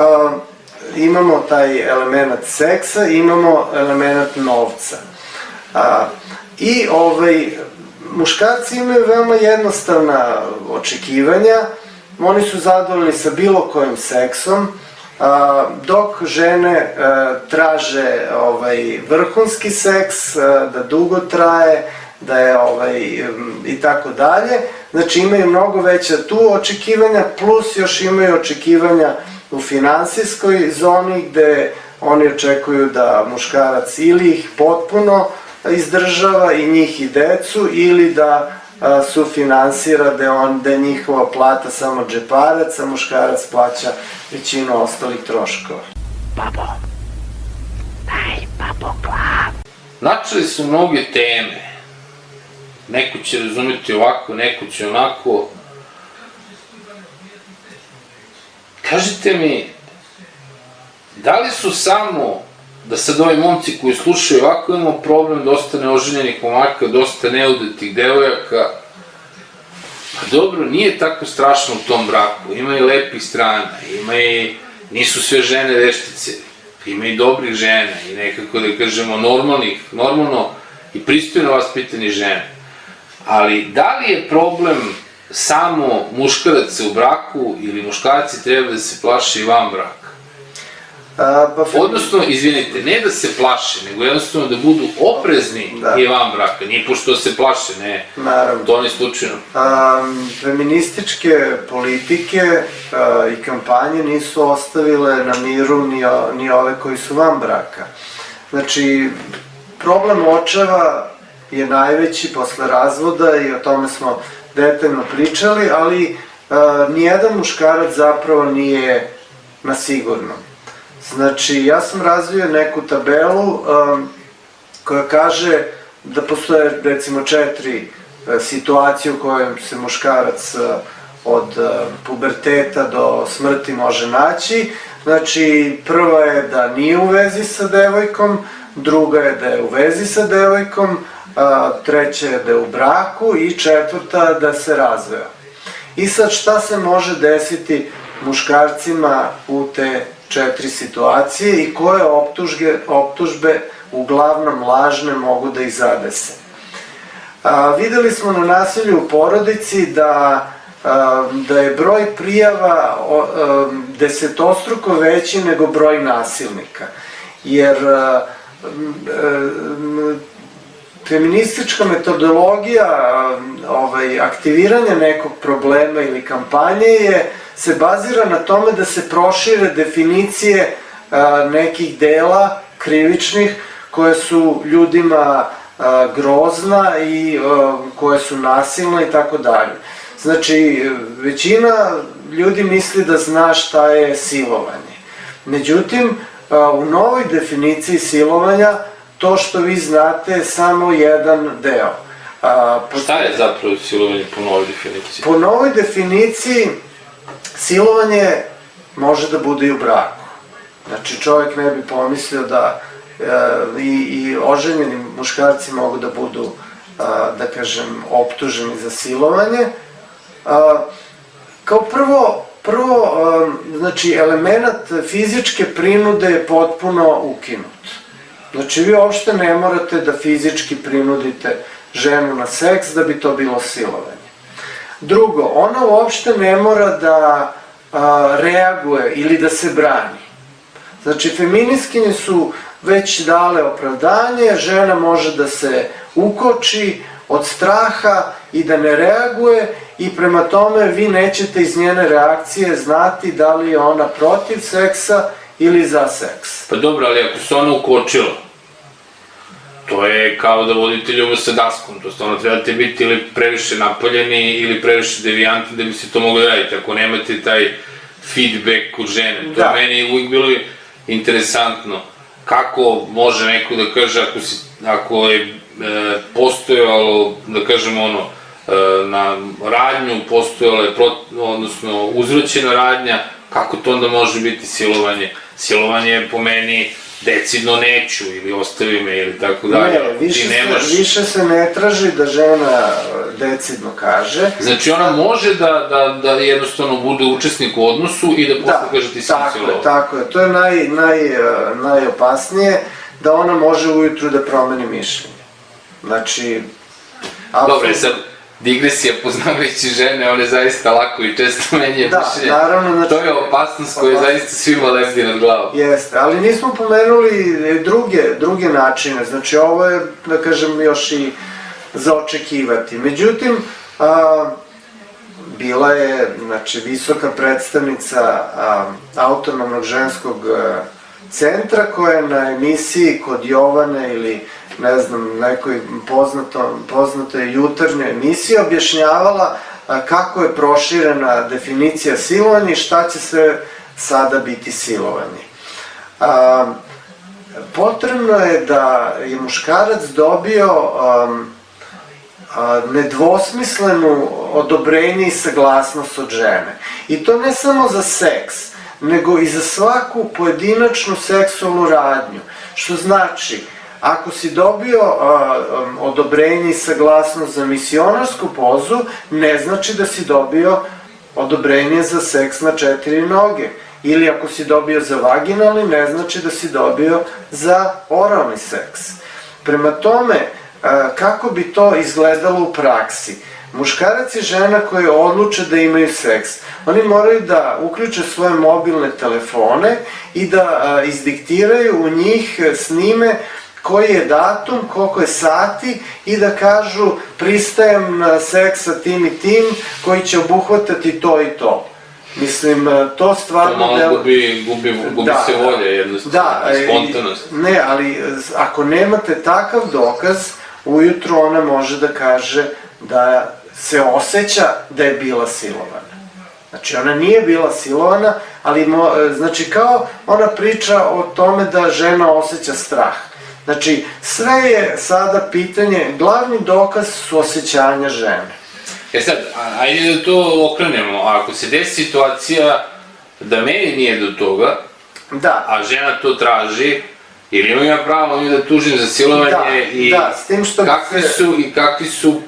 imamo taj element seksa, imamo element novca. I muškarci imaju veoma jednostavna očekivanja, oni su zadovoljni sa bilo kojim seksom, dok žene traže vrhunski seks, da dugo traje, da je i tako dalje. Znači imaju mnogo veća tu očekivanja, plus još imaju očekivanja u finansijskoj zoni gde oni očekuju da muškarac ili ih potpuno izdržava i njih i decu, ili da sufinansira, da je njihova plata samo džeparac, a muškarac plaća većinu ostalih troškova. Babo, daj babo glav. načeli su mnoge teme. Neko će razumeti ovako, neko će onako. Kažite mi, da li su samo, da sad ovi momci koji slušaju ovako imamo problem dosta neoženjenih momaka, dosta neudetih devojaka, pa dobro, nije tako strašno u tom braku, ima i lepih strana, nisu sve žene veštice, ima i dobrih žena i nekako da kažemo normalno i pristojno vaspitani žene. Ali da li je problem samo muškaraca u braku ili muškarci treba da se plaše i van braka? Odnosno, izvinite, ne da se plaše, nego jednostavno da budu oprezni i van braka, nije pošto se plaše, ne, to ne slučajno. Feminističke politike i kampanje nisu ostavile na miru ni ove koji su van braka. Znači, problem očeva je najveći posle razvoda i o tome smo detaljno pričali, ali nijedan muškarac zapravo nije na sigurnom. Znači, ja sam razvio neku tabelu koja kaže da postoje recimo 4 situacije u kojem se muškarac od puberteta do smrti može naći. Znači, prva je da nije u vezi sa devojkom, druga je da je u vezi sa devojkom, treća je da je u braku i četvrta da se razveo. I sad šta se može desiti muškarcima u te 4 situacije i koje optužbe, uglavnom lažne, mogu da ih zadese. Videli smo na nasilju u porodici da je broj prijava desetostruko veći nego broj nasilnika. Jer feministička metodologija aktiviranja nekog problema ili kampanje se bazira na tome da se prošire definicije nekih dela krivičnih koje su ljudima grozna i koje su nasilna i tako dalje. Znači, većina ljudi misli da zna šta je silovanje. Međutim, u novoj definiciji silovanja to što vi znate je samo jedan deo. Šta je zapravo silovanje po novoj definiciji? Po novoj definiciji silovanje može da bude i u braku. Znači, čovjek ne bi pomislio da i oženjeni muškarci mogu da budu, da kažem, optuženi za silovanje. Kao prvo, znači, element fizičke prinude je potpuno ukinut. Znači, vi uopšte ne morate da fizički prinudite ženu na seks da bi to bilo silovanje. Drugo, ona uopšte ne mora da reaguje ili da se brani. Znači, feministkinje su već dale opravdanje, žena može da se ukoči od straha i da ne reaguje i prema tome vi nećete iz njene reakcije znati da li je ona protiv seksa ili za seks. Pa dobro, ali ako se ona ukočila, to je kao da vodite ljubav sa daskom, to stvarno trebate biti ili previše napaljeni ili previše devijanti da bi se to mogli raditi, ako nemate taj feedback od žene. To je meni uvijek bilo interesantno. Kako može neko da kaže, ako je postojalo, da kažemo ono, na radnju postojala je, odnosno uzročena radnja, kako to onda može biti silovanje? Silovanje je po meni decidno neću ili ostavi me ili tako dalje. Ne, više se ne traži da žena decidno kaže. Znači ona može da jednostavno bude učesnik u odnosu i da posle kaže ti sam silovao. Tako je, to je najopasnije, da ona može ujutru da promeni mišljenje. Znači, dobre, sad digresija poznavajući žene, one zaista lako i često menje mišljenje. To je opasnost koja zaista svima lebdi nad glavom. Jeste, ali nismo pomenuli druge načine, znači ovo je, da kažem, još i za očekivati. Međutim, bila je, znači, visoka predstavnica Autonomnog ženskog centra koja je na emisiji kod Jovane ili ne znam, nekoj poznatoj jutarnjoj emisiji objašnjavala kako je proširena definicija silovanja i šta će sve sada biti silovanje. potrebno je da je muškarac dobio nedvosmislenu odobrenje i saglasnost od žene. I to ne samo za seks, nego i za svaku pojedinačnu seksualnu radnju. Što znači, ako si dobio odobrenje i saglasnost za misionarsku pozu, ne znači da si dobio odobrenje za seks na 4 noge. Ili ako si dobio za vaginalni, ne znači da si dobio za oralni seks. Prema tome, kako bi to izgledalo u praksi? Muškarac i žena koji odluče da imaju seks, oni moraju da uključe svoje mobilne telefone i da izdiktiraju u njih snime koji je datum, koliko je sati i da kažu pristajem na seks sa tim i tim koji će obuhvatati to i to. Mislim, to stvarno... To malo gubi se volja jednostavno, spontanost. Ne, ali ako nemate takav dokaz, ujutru ona može da kaže da se osjeća da je bila silovana. Znači, ona nije bila silovana, ali znači kao ona priča o tome da žena osjeća strah. Znači, sve je sada pitanje, glavni dokaz su osjećanja žene. Sad, ajde da to okrenemo, ako se desi situacija da meni nije do toga, a žena to traži, ili imam ja pravo da tužim za silovanje i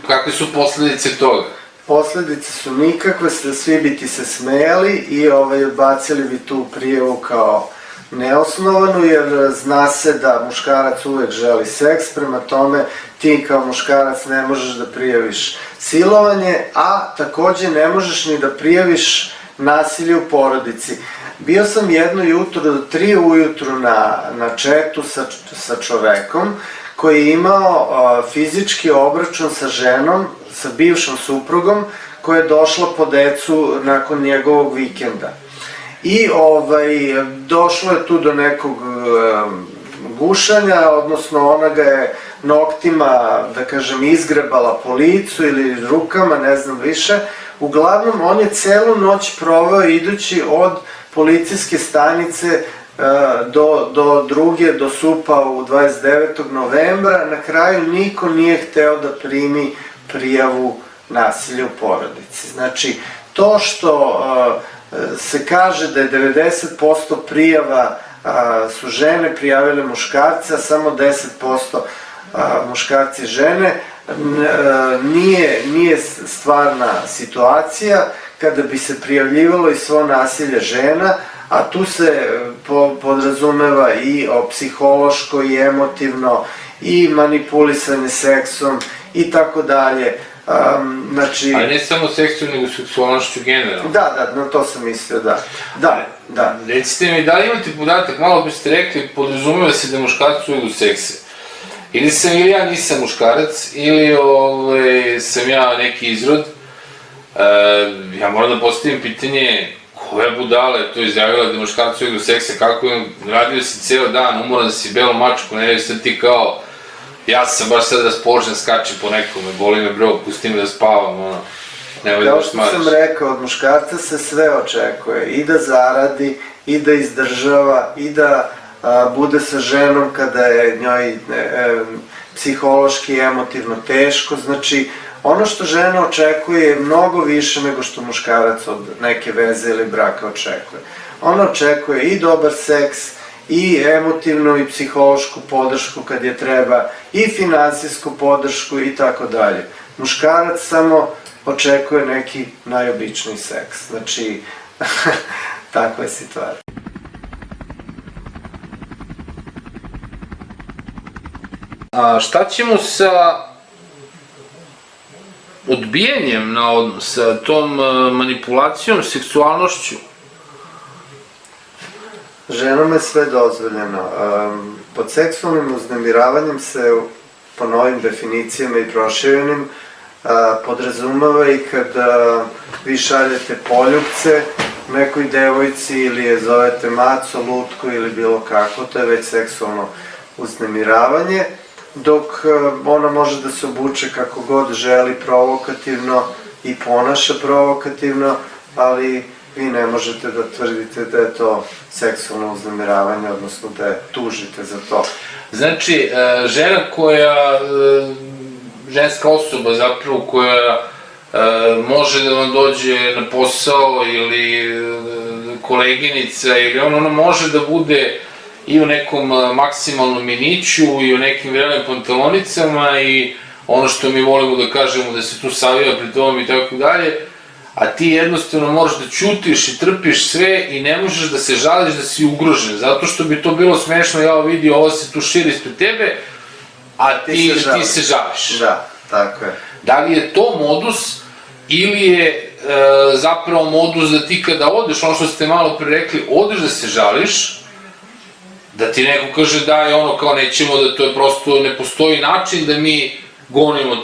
kakve su posledice toga? Posledice su nikakve, svi bi ti se smejali i odbacili bi tu prijavu kao neosnovanu, jer zna se da muškarac uvek želi seks, prema tome ti kao muškarac ne možeš da prijaviš silovanje, a takođe ne možeš ni da prijaviš nasilje u porodici. Bio sam jedno jutro do 3 ujutru na četu sa čovekom koji je imao fizički obračun sa ženom, sa bivšom suprugom, koja je došla po decu nakon njegovog vikenda. I došlo je tu do nekog gušanja, odnosno ona ga je noktima, da kažem, izgrebala po licu ili rukama, ne znam više. Uglavnom, on je celu noć proveo idući od policijske stanice do SUP-a u 29. novembra. Na kraju niko nije hteo da primi prijavu nasilja u porodici. Znači, to što se kaže da je 90% prijava su žene prijavile muškarce, a samo 10% muškarci žene, nije stvarna situacija kada bi se prijavljivalo i svo nasilje žena, a tu se podrazumeva i psihološko i emotivno i manipulisanje seksom i tako dalje. Ali ne samo seksu, nego seksualnošću generalno. Da, na to sam mislio, da. Recite mi, da li imate podatak, malo biste rekli, podrazumeva se da muškarci uvijek u sekse. Ili ja nisam muškarac, ili sam ja neki izrod. Ja moram da postavim pitanje, koja budala je to izjavila da muškarci uvijek u sekse, kako je radio si ceo dan, umoran si belo mačku, ne sad ti kao, ja sam baš sad raspoložen, skačem po nekome, boli me bro, pusti me da spavam, nemoj da smaraš. Kao što sam rekao, od muškarca se sve očekuje, i da zaradi, i da izdržava, i da bude sa ženom kada je njoj psihološki i emotivno teško. Znači, ono što žena očekuje je mnogo više nego što muškarac od neke veze ili braka očekuje. Ona očekuje i dobar seks, i emotivnu i psihološku podršku kad je treba, i finansijsku podršku i tako dalje. Muškarac samo očekuje neki najobičniji seks. Znači, takva je situacija. A šta ćemo sa odbijanjem, sa tom manipulacijom, seksualnošću? Ženama je sve dozvoljeno. Pod seksualnim uznemiravanjem se, po novim definicijama i proširenim, podrazumeva i kada vi šaljete poljupce nekoj devojci ili je zovete maco, lutku ili bilo kako, to je već seksualno uznemiravanje, dok ona može da se obuče kako god želi provokativno i ponaša provokativno, ali vi ne možete da tvrdite da je to seksualno uznemiravanje, odnosno da je tužite za to. Znači, žena koja, ženska osoba zapravo koja može da vam dođe na posao ili koleginica ili ona može da bude i u nekom maksimalnom miniću i u nekim vremenim pantalonicama i ono što mi volimo da kažemo da se tu savija pri tom i tako dalje, a ti jednostavno moraš da ćutiš i trpiš sve i ne možeš da se žališ da si ugrožen, zato što bi to bilo smešno, ja vidio ovo se tu širi ispred tebe, a ti se žališ. Da, tako je. Da li je to modus ili je zapravo modus da ti kada odeš, ono što ste malo pre rekli, odeš da se žališ, da ti neko kaže da je ono kao nećemo, da to je prosto, ne postoji način da mi gonimo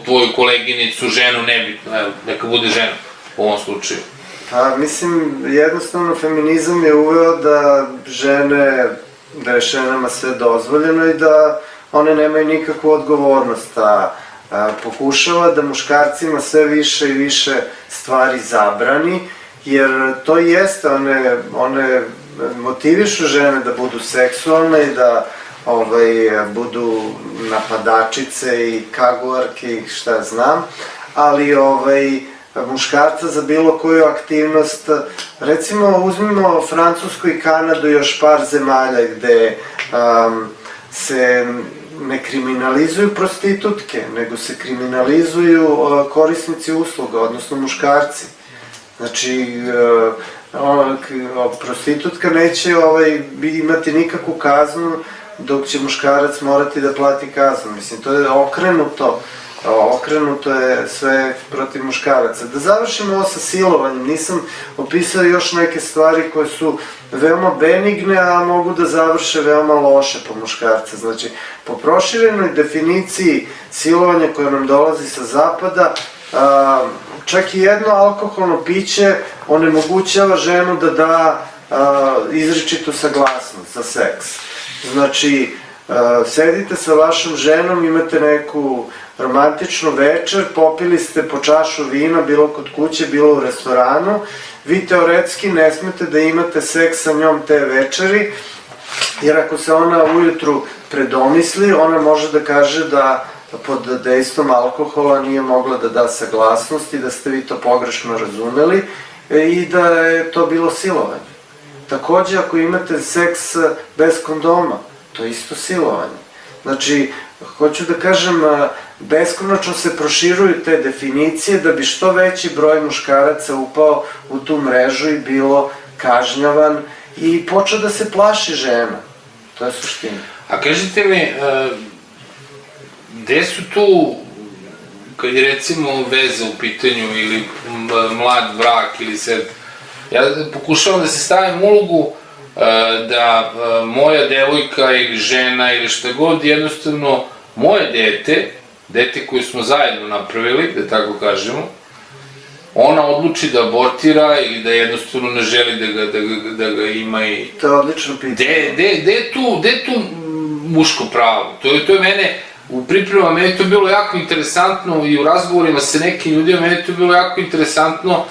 tvoju koleginicu, ženu, nebitno, evo, neka bude žena u ovom slučaju. Pa mislim, jednostavno feminizam je uveo da da je ženama sve dozvoljeno i da one nemaju nikakvu odgovornost, a pokušava da muškarcima sve više i više stvari zabrani, jer to i jeste, one motivišu žene da budu seksualne i da budu napadačice i kaguarke i šta znam, ali muškarca za bilo koju aktivnost, recimo uzmimo Francusku i Kanadu i još par zemalja gde se ne kriminalizuju prostitutke, nego se kriminalizuju korisnici usluga, odnosno muškarci. Znači, prostitutka neće imati nikakvu kaznu, dok će muškarac morati da plati kaznu. Mislim, to je okrenuto je sve protiv muškaraca. Da završimo ovo sa silovanjem, nisam opisao još neke stvari koje su veoma benigne, a mogu da završe veoma loše po muškarca. Znači, po proširenoj definiciji silovanja koja nam dolazi sa zapada, čak i jedno alkoholno piće onemogućava ženu da da izričitu saglasnost za seks. Znači, sedite sa vašom ženom, imate neku romantičnu večer, popili ste po čašu vina, bilo kod kuće, bilo u restoranu, vi teoretski ne smete da imate seks sa njom te večeri, jer ako se ona ujutru predomisli, ona može da kaže da pod dejstvom alkohola nije mogla da da saglasnost i da ste vi to pogrešno razumeli i da je to bilo silovanje. Takođe, ako imate seks bez kondoma, to je isto silovanje. Znači, hoću da kažem, beskonačno se proširuju te definicije da bi što veći broj muškaraca upao u tu mrežu i bilo kažnjavan i počeo da se plaši žena. To je suština. A kažite mi, gde su tu, kad je recimo veza u pitanju ili mlad brak ili se... Ja pokušavam da se stavim u ulogu da moja devojka ili žena ili šta god, jednostavno moje dete koje smo zajedno napravili, da tako kažemo, ona odluči da abortira ili da jednostavno ne želi da ga ima i... To je odlično pitanje. Gde je tu muško pravo? To je mene, u pripremama, meni to bilo jako interesantno i u razgovorima sa nekim ljudima, meni to bilo jako interesantno.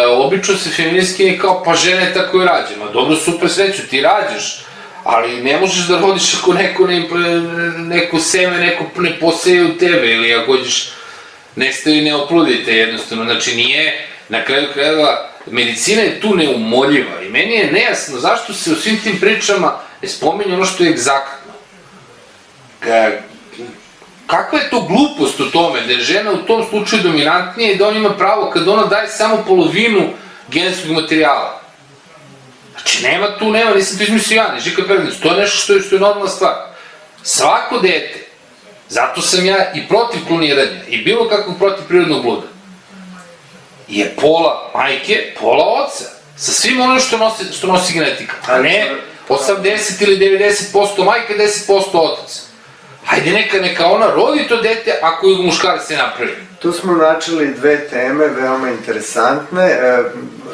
Obično se feministkinje kao, pa žena je tako i rađa. Ma dobro, super, sreću, ti rađaš, ali ne možeš da rodiš ako neko seme, neko ne poseje u tebe, ili ako hoćeš nestaju i ne oplodite jednostavno. Znači nije, na kraju krajeva, medicina je tu neumoljiva i meni je nejasno zašto se u svim tim pričama ne spominje ono što je egzaktno. Kakva je to glupost u tome, da je žena u tom slučaju dominantnija i da on ima pravo kad ona daje samo polovinu genetskog materijala? Znači, nisam to izmislio ja, ne Žika Pernic, to je nešto što je normalna stvar. Svako dete, zato sam ja i protiv kloniranja i bilo kakvog protiv prirodnog bluda, je pola majke, pola oca, sa svim onom što nosi genetika, a ne 80 ili 90% majke, 10% otac. Hajde neka ona rodi to dete ako ju muškarac ne napravi. Tu smo načeli dve teme veoma interesantne.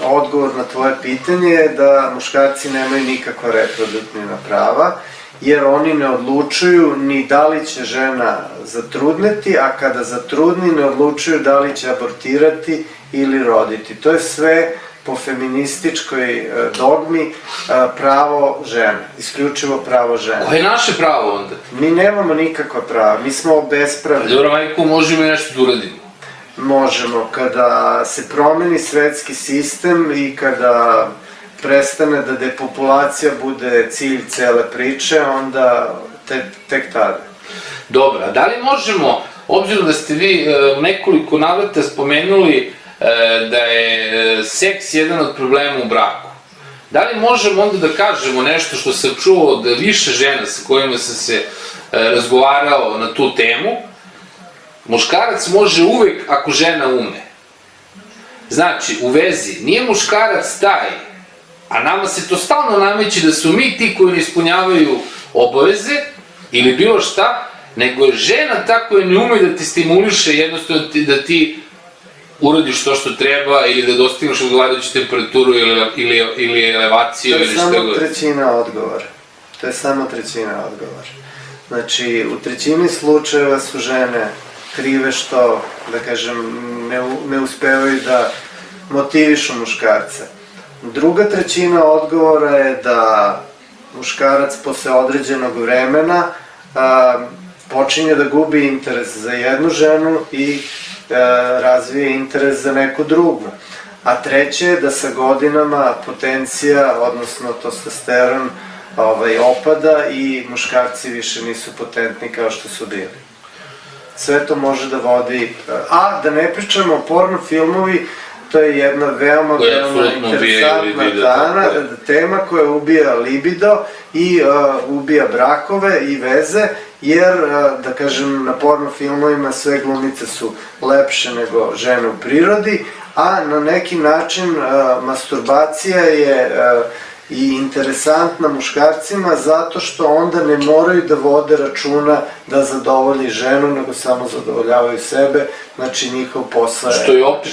Odgovor na tvoje pitanje je da muškarci nemaju nikakva reproduktivna prava, jer oni ne odlučuju ni da li će žena zatrudneti, a kada zatrudni ne odlučuju da li će abortirati ili roditi. To je sve po feminističkoj dogmi pravo žene, isključivo pravo žene. Koje je naše pravo onda? Mi nemamo nikakva prava, mi smo obespravljeni. Dobro, majko, možemo i nešto da uradimo. Možemo, kada se promeni svetski sistem i kada prestane da depopulacija bude cilj cele priče, onda tek tada. Dobro, a da li možemo, obzirom da ste vi u nekoliko navrata spomenuli da je seks jedan od problema u braku, da li možemo onda da kažemo nešto što sam čuo od više žena sa kojima sam se razgovarao na tu temu? Muškarac može uvek ako žena ume. Znači, u vezi, nije muškarac taj, a nama se to stalno nameće da su mi ti koji ne ispunjavaju obaveze ili bilo šta, nego je žena ta koja ne ume da ti stimuliše, jednostavno da ti uradiš to što treba ili da dostigneš odgovarajuću temperaturu ili elevaciju ili što god. To je samo trećina odgovora. To je samo trećina odgovora. Znači, u trećini slučajeva su žene krive što, da kažem, ne uspevaju da motivišu muškarca. Druga trećina odgovora je da muškarac posle određenog vremena počinje da gubi interes za jednu ženu i razvije interes za neku drugu. A treće je da sa godinama potencija, odnosno testosteron, opada i muškarci više nisu potentni kao što su bili. Sve to može da vodi... A, da ne pričamo o porno filmovi, to je jedna veoma interesantna tema koja ubija libido i ubija brakove i veze, jer, da kažem, na porno filmovima sve glumice su lepše nego žene u prirodi, a na neki način masturbacija je i interesantna muškarcima zato što onda ne moraju da vode računa da zadovolji ženu, nego samo zadovoljavaju sebe, znači njihov posao je... Što je opet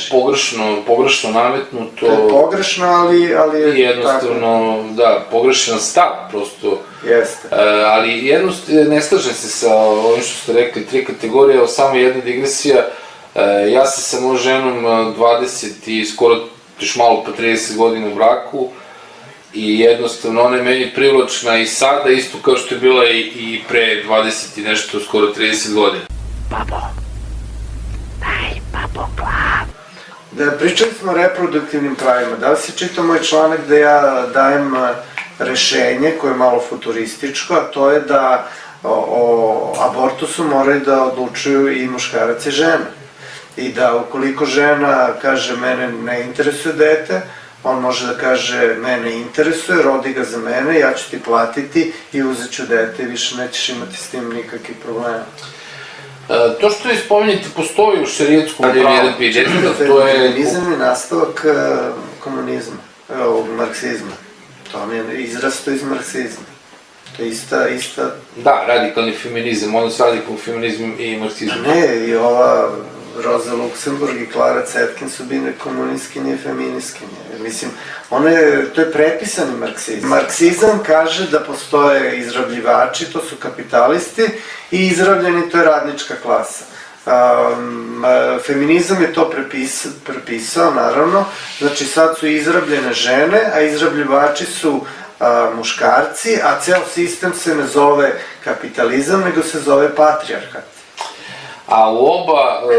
pogrešno nametnuto... To je pogrešno, ali je tako. Jednostavno, da, pogrešan stav, prosto. Jeste. Ali ne slažem se sa ovim što ste rekli, 3 kategorije, samo jedna digresija. Ja sam sa mojom ženom 20 i skoro još malo pa 30 godina u braku, i jednostavno ona je meni privlačna i sada, isto kao što je bila i pre 20 i nešto, skoro 30 godina. Babo, daj babo glav. Da, pričali smo o reproduktivnim pravima. Da li si čitao moj članak da ja dajem rešenje koje je malo futurističko, a to je da o abortusu moraju da odlučuju i muškarac i žena. I da ukoliko žena kaže mene ne interesuje dete, on može da kaže mene interesuje, rodi ga za mene, ja ću ti platiti i uzet ću dete i više nećeš imati s tim nikakvih problema. To što vi spominjete postoji u šerijetskom pravu jedan pitanje, to je... Feminizam je nastavak komunizma, marksizma. To mi je izrasto iz marksizma. To je ista... Da, radikalni feminizam, odnos radikalni feminizam i marksizam. Ne, i ova Rosa Luxemburg i Clara Zetkin su bile komunistkinje i feministkinje. Mislim, to je prepisani marksizam. Marksizam kaže da postoje izrabljivači, to su kapitalisti, i izrabljeni, to je radnička klasa. Feminizam je to prepisao, naravno. Znači, sad su izrabljene žene, a izrabljivači su muškarci, a ceo sistem se ne zove kapitalizam, nego se zove patrijarhat. A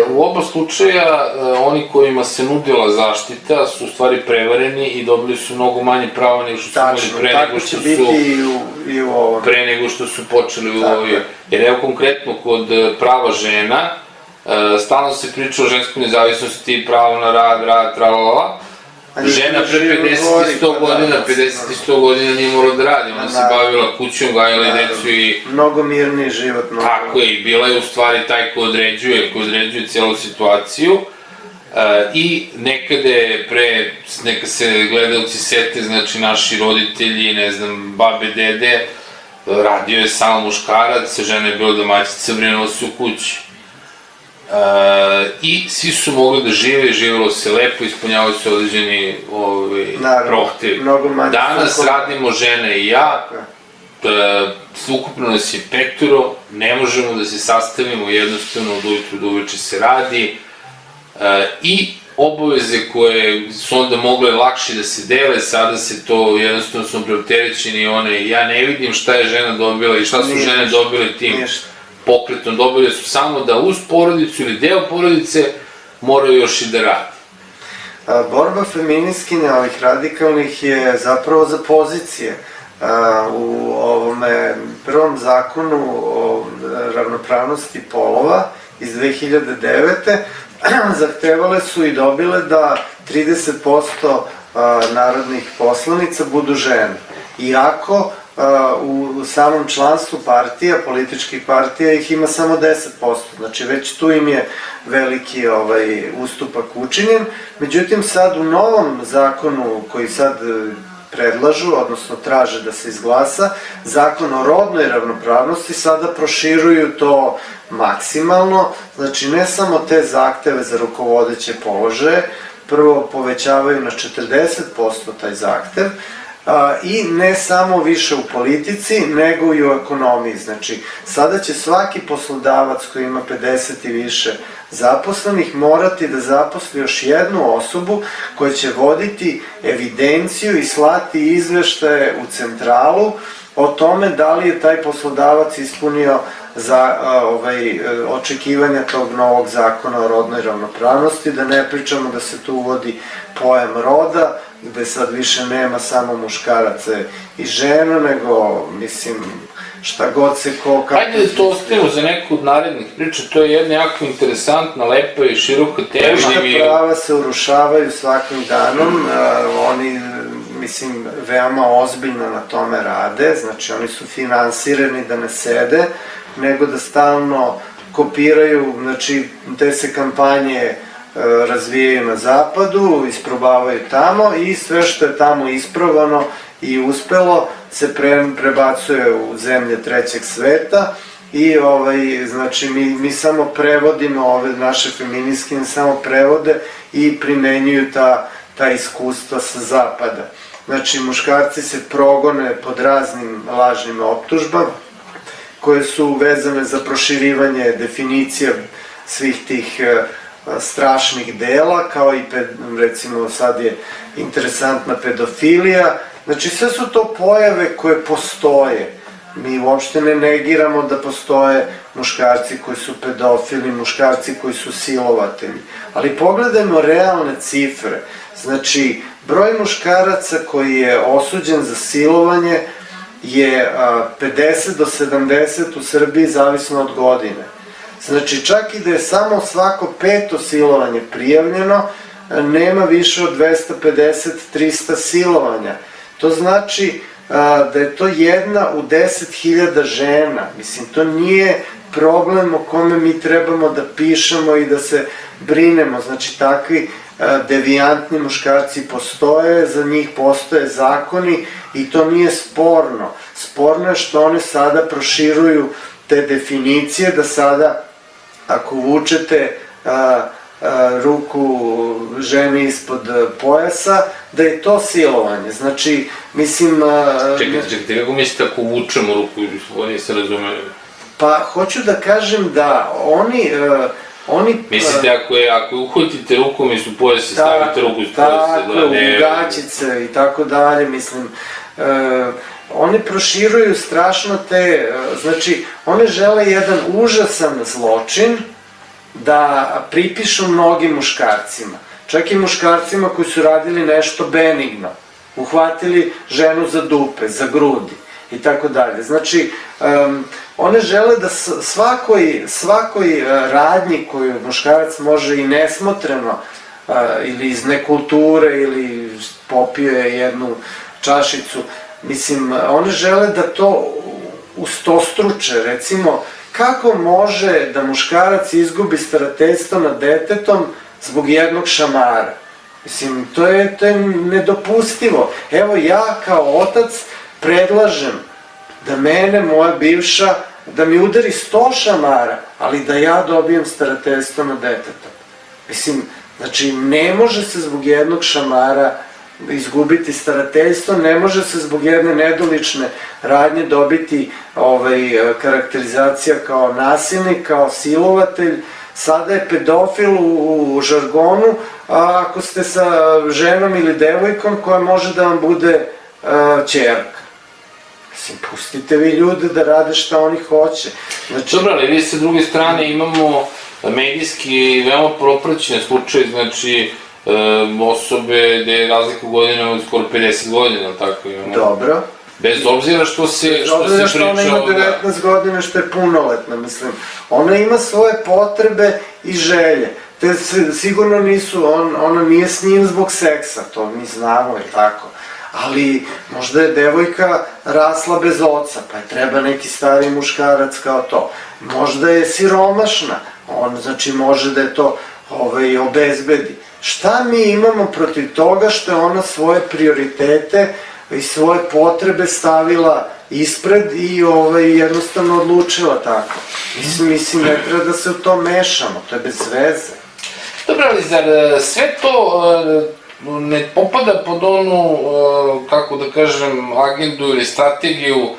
u oba slučaja, oni kojima se nudila zaštita su u stvari prevareni i dobili su mnogo manje prava nego što su imali pre nego što su počeli u ovoj. Jer evo konkretno kod prava žena, stalno se priča o ženskoj nezavisnosti, pravo na rad, tralala. Žena pre 50 i 100 godina nije morala da radi, ona se bavila kućom, gajala i decu i... Mnogo mirniji život. Tako je, i bila je u stvari taj ko određuje celu situaciju. I nekade neka se gledalci sete, znači naši roditelji, ne znam, babe, dede, radio je samo muškarac, žena je bila domaćica, brinula se u kući. I svi su mogli da žive, živelo se lepo, ispunjavaju se određeni prohtevi. Danas radimo žene i ja, ukupno nas je 5, ne možemo da se sastavimo jednostavno od ujutru do uveče se radi i obaveze koje su onda mogle lakše da se dele, sada se to jednostavno smo preopterećeni ja ne vidim šta je žena dobila i šta su žene dobile tim pokretom, dobile su samo da uz porodicu ili deo porodice moraju još i da radi. Borba feministkinja ovih radikalnih je zapravo za pozicije. U ovome prvom zakonu o ravnopravnosti polova iz 2009. zahtevale su i dobile da 30% narodnih poslanica budu žene. Iako u samom članstvu partija, političkih partija, ih ima samo 10%. Znači već tu im je veliki ustupak učinjen. Međutim, sad u novom zakonu koji sad predlažu, odnosno traže da se izglasa, zakon o rodnoj ravnopravnosti sada proširuju to maksimalno, znači ne samo te zahteve za rukovodeće položaje, prvo povećavaju na 40% taj zahtev, i ne samo više u politici, nego i u ekonomiji. Znači, sada će svaki poslodavac koji ima 50 i više zaposlenih morati da zaposli još jednu osobu koja će voditi evidenciju i slati izveštaje u centralu o tome da li je taj poslodavac ispunio očekivanja tog novog zakona o rodnoj ravnopravnosti, da ne pričamo da se tu uvodi pojam roda, gde sad više nema samo muškaraca i žena, nego, mislim, šta god se ko... Hajde da to ostavimo za neku od narednih priča, to je jedna jako interesantna, lepa i široka tema. Ljudska prava se urušavaju svakim danom, oni, mislim, veoma ozbiljno na tome rade, znači oni su finansirani da ne sede, nego da stalno kopiraju, znači te se kampanje razvijaju na zapadu, isprobavaju tamo i sve što je tamo isprobano i uspelo se prebacuje u zemlje trećeg sveta i znači mi samo prevodimo, ove naše feministkinje samo prevode i primenjuju ta iskustva sa zapada. Znači muškarci se progone pod raznim lažnim optužbama koje su vezane za proširivanje definicija svih tih strašnih dela, kao i recimo sad je interesantna pedofilija. Znači sve su to pojave koje postoje. Mi uopšte ne negiramo da postoje muškarci koji su pedofili, muškarci koji su silovatelji. Ali pogledajmo realne cifre. Znači, broj muškaraca koji je osuđen za silovanje je 50 do 70 u Srbiji, zavisno od godine. Znači, čak i da je samo svako 5. silovanje prijavljeno, nema više od 250-300 silovanja. To znači da je to jedna u 10.000 žena. Mislim, to nije problem o kome mi trebamo da pišemo i da se brinemo. Znači, takvi devijantni muškarci postoje, za njih postoje zakoni i to nije sporno. Sporno je što one sada proširuju te definicije, da sada, ako vučete ruku ženi ispod pojasa, da je to silovanje. Znači, mislim... Čekajte, kako mislite ako vučemo ruku, oni se razumeli? Pa, hoću da kažem da oni... Mislite, ako uhvatite rukom ispod pojasa, stavite ruku ispod pojasa... Tako, u gaćice i tako dalje, mislim... Oni proširuju strašno te... Znači, one žele jedan užasan zločin da pripišu mnogim muškarcima. Čak i muškarcima koji su radili nešto benigno. Uhvatili ženu za dupe, za grudi i tako dalje. Znači, one žele da svakoj radnji koju muškarac može i nesmotreno ili iz nekulture ili popio je jednu čašicu, mislim, one žele da to ustostruče, recimo, kako može da muškarac izgubi starateljstvo nad detetom zbog jednog šamara? Mislim, to je nedopustivo. Evo, ja kao otac predlažem da mene, moja bivša, da mi udari 100 šamara, ali da ja dobijem starateljstvo nad detetom. Mislim, znači, ne može se zbog jednog šamara izgubiti starateljstvo, ne može se zbog jedne nedolične radnje dobiti karakterizacija kao nasilnik, kao silovatelj. Sada je pedofil u žargonu ako ste sa ženom ili devojkom koja može da vam bude ćerka. Mislim, pustite vi ljude da rade šta oni hoće. Znači... Dobro, ali vi sa druge strane imamo medijski veoma propraćene slučaje, znači osobe gde je razlika u godina od skoro 50 godina, tako imamo. Dobro. Bez obzira što se priča... Bez obzira što ona ima 19 godina, što je punoletna, mislim. Ona ima svoje potrebe i želje. Te sigurno nisu, ona nije s njim zbog seksa, to mi znamo, je tako. Ali možda je devojka rasla bez oca, pa je treba neki stari muškarac kao to. Možda je siromašna, znači može da je to obezbedi. Šta mi imamo protiv toga što je ona svoje prioritete i svoje potrebe stavila ispred i jednostavno odlučila tako. Mislim, ne treba da se u to mešamo, to je bez veze. Dobro, ali zar sve to ne popada pod onu, kako da kažem, agendu ili strategiju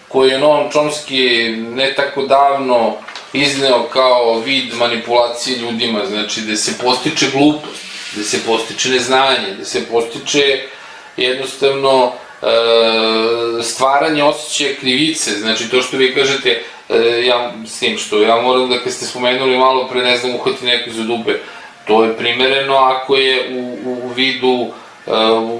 koju je Noam Chomsky ne tako davno izneo kao vid manipulacije ljudima, znači da se postiče glupost, da se postiče neznanje, da se postiče jednostavno stvaranje osjećaja krivice, znači to što vi kažete, s tim što ja moram da kad ste spomenuli malo pre, ne znam, uhvati neko za dube, to je primereno ako je u vidu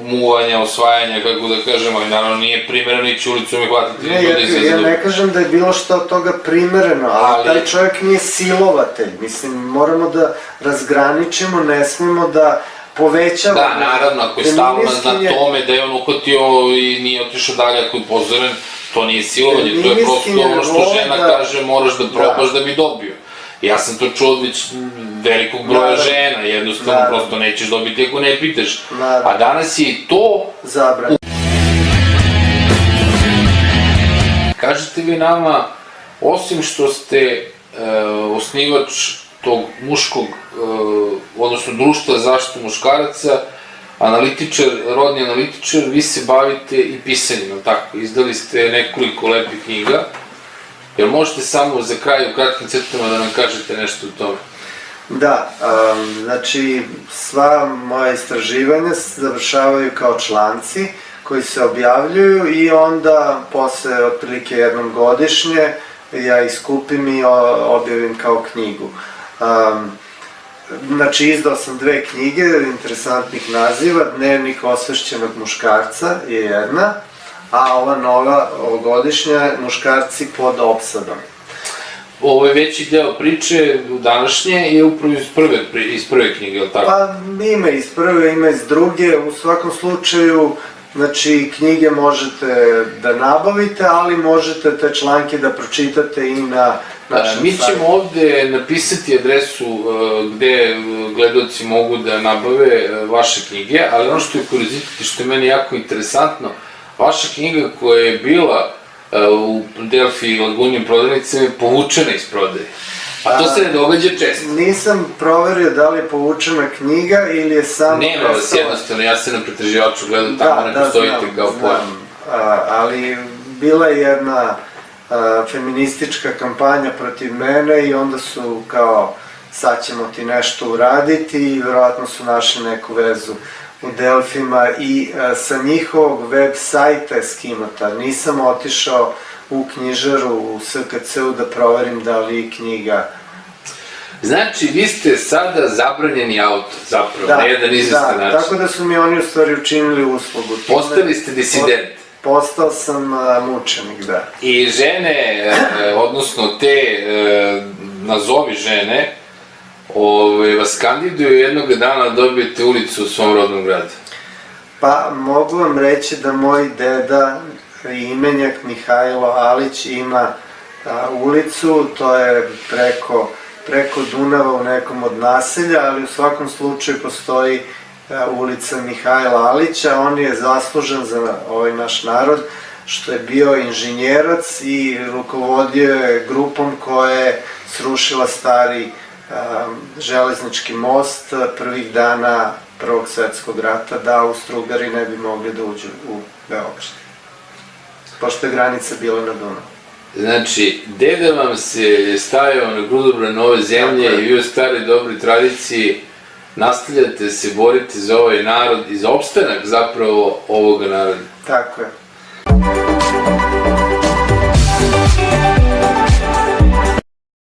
muvanja, osvajanja, kako da kažem, ali naravno nije primereno ići ulicom i hvatiti ljude za dube. Ja ne kažem da je bilo što od toga primereno, ali taj čovjek nije silovatelj, mislim, moramo da razgraničimo, ne smemo da povećava... Da, naravno, ako je stalno na tome da je on uhvatio i nije otišao dalje, ako je upozoren, to nije silovanje, to je prosto ono što žena kaže, moraš da probaš da bi dobio. Ja sam to čuo od već velikog broja žena, jednostavno prosto nećeš dobiti ako ne pitaš. A danas je i to... Zabranjeno. Kažete vi nama, osim što ste osnivač tog muškog, odnosno društva za zaštitu muškaraca, analitičar, rodni analitičar, vi se bavite i pisanjem, tako? Izdali ste nekoliko lepih knjiga. Jel možete samo za kraj u kratkim crtama da nam kažete nešto o tome? Da, znači sva moja istraživanja završavaju kao članci koji se objavljuju i onda posle otprilike jednom godišnje ja ih skupim i objavim kao knjigu. Znači izdao sam 2 knjige interesantnih naziva, Dnevnik osvešćenog muškarca je jedna, a ova nova, ovogodišnja, Muškarci pod opsadom. Ovo je veći deo priče današnje je upravo iz prve knjige, je li tako? Pa ima iz prve, ima iz druge, u svakom slučaju, znači knjige možete da nabavite, ali možete te članke da pročitate i na našem sajtu. Mi ćemo ovde napisati adresu gde gledaoci mogu da nabave vaše knjige, ali ono što je kurizitet i što je meni jako interesantno, vaša knjiga koja je bila u Delfi i Lagunjim prodavnicama je povučena iz prodaje. A to se ne događa često. Nisam proverio da li je povučena knjiga ili je samo... Nema vas jednostavno, ja se na pretraživaču gledam, tamo ne postojite kao pojam. Ali bila je jedna feministička kampanja protiv mene i onda su kao sad ćemo ti nešto uraditi i verovatno su našli neku vezu u Delfima i sa njihovog web sajta je skinuta. Nisam otišao u knjižaru, u SKC-u da proverim da li je knjiga... Znači, vi ste sada zabranjeni autor, zapravo, na jedan izvestan način. Tako da su mi oni u stvari učinili uslugu. Postali ste disident. Postao sam mučenik, da. I žene, odnosno te, nazovi žene, vas kandiduju jednog dana da dobijete ulicu u svom rodnom gradu. Pa, mogu vam reći da moj deda, imenjak Mihajlo Alić, ima ulicu, to je preko Dunava u nekom od naselja, ali u svakom slučaju postoji ulica Mihajla Alića. On je zaslužen za ovaj naš narod, što je bio inženjerac i rukovodio je grupom koja je srušila stari železnički most prvih dana Prvog svetskog rata, da Austro-Ugari ne bi mogli da uđu u Beograd, pošto je granica bila na Dunavu. Znači, deda vam se stajao na grudobran ove zemlje Tako je. i vi u staroj dobroj tradiciji nastavljate se boriti za ovaj narod i za opstanak zapravo ovoga naroda. Tako je.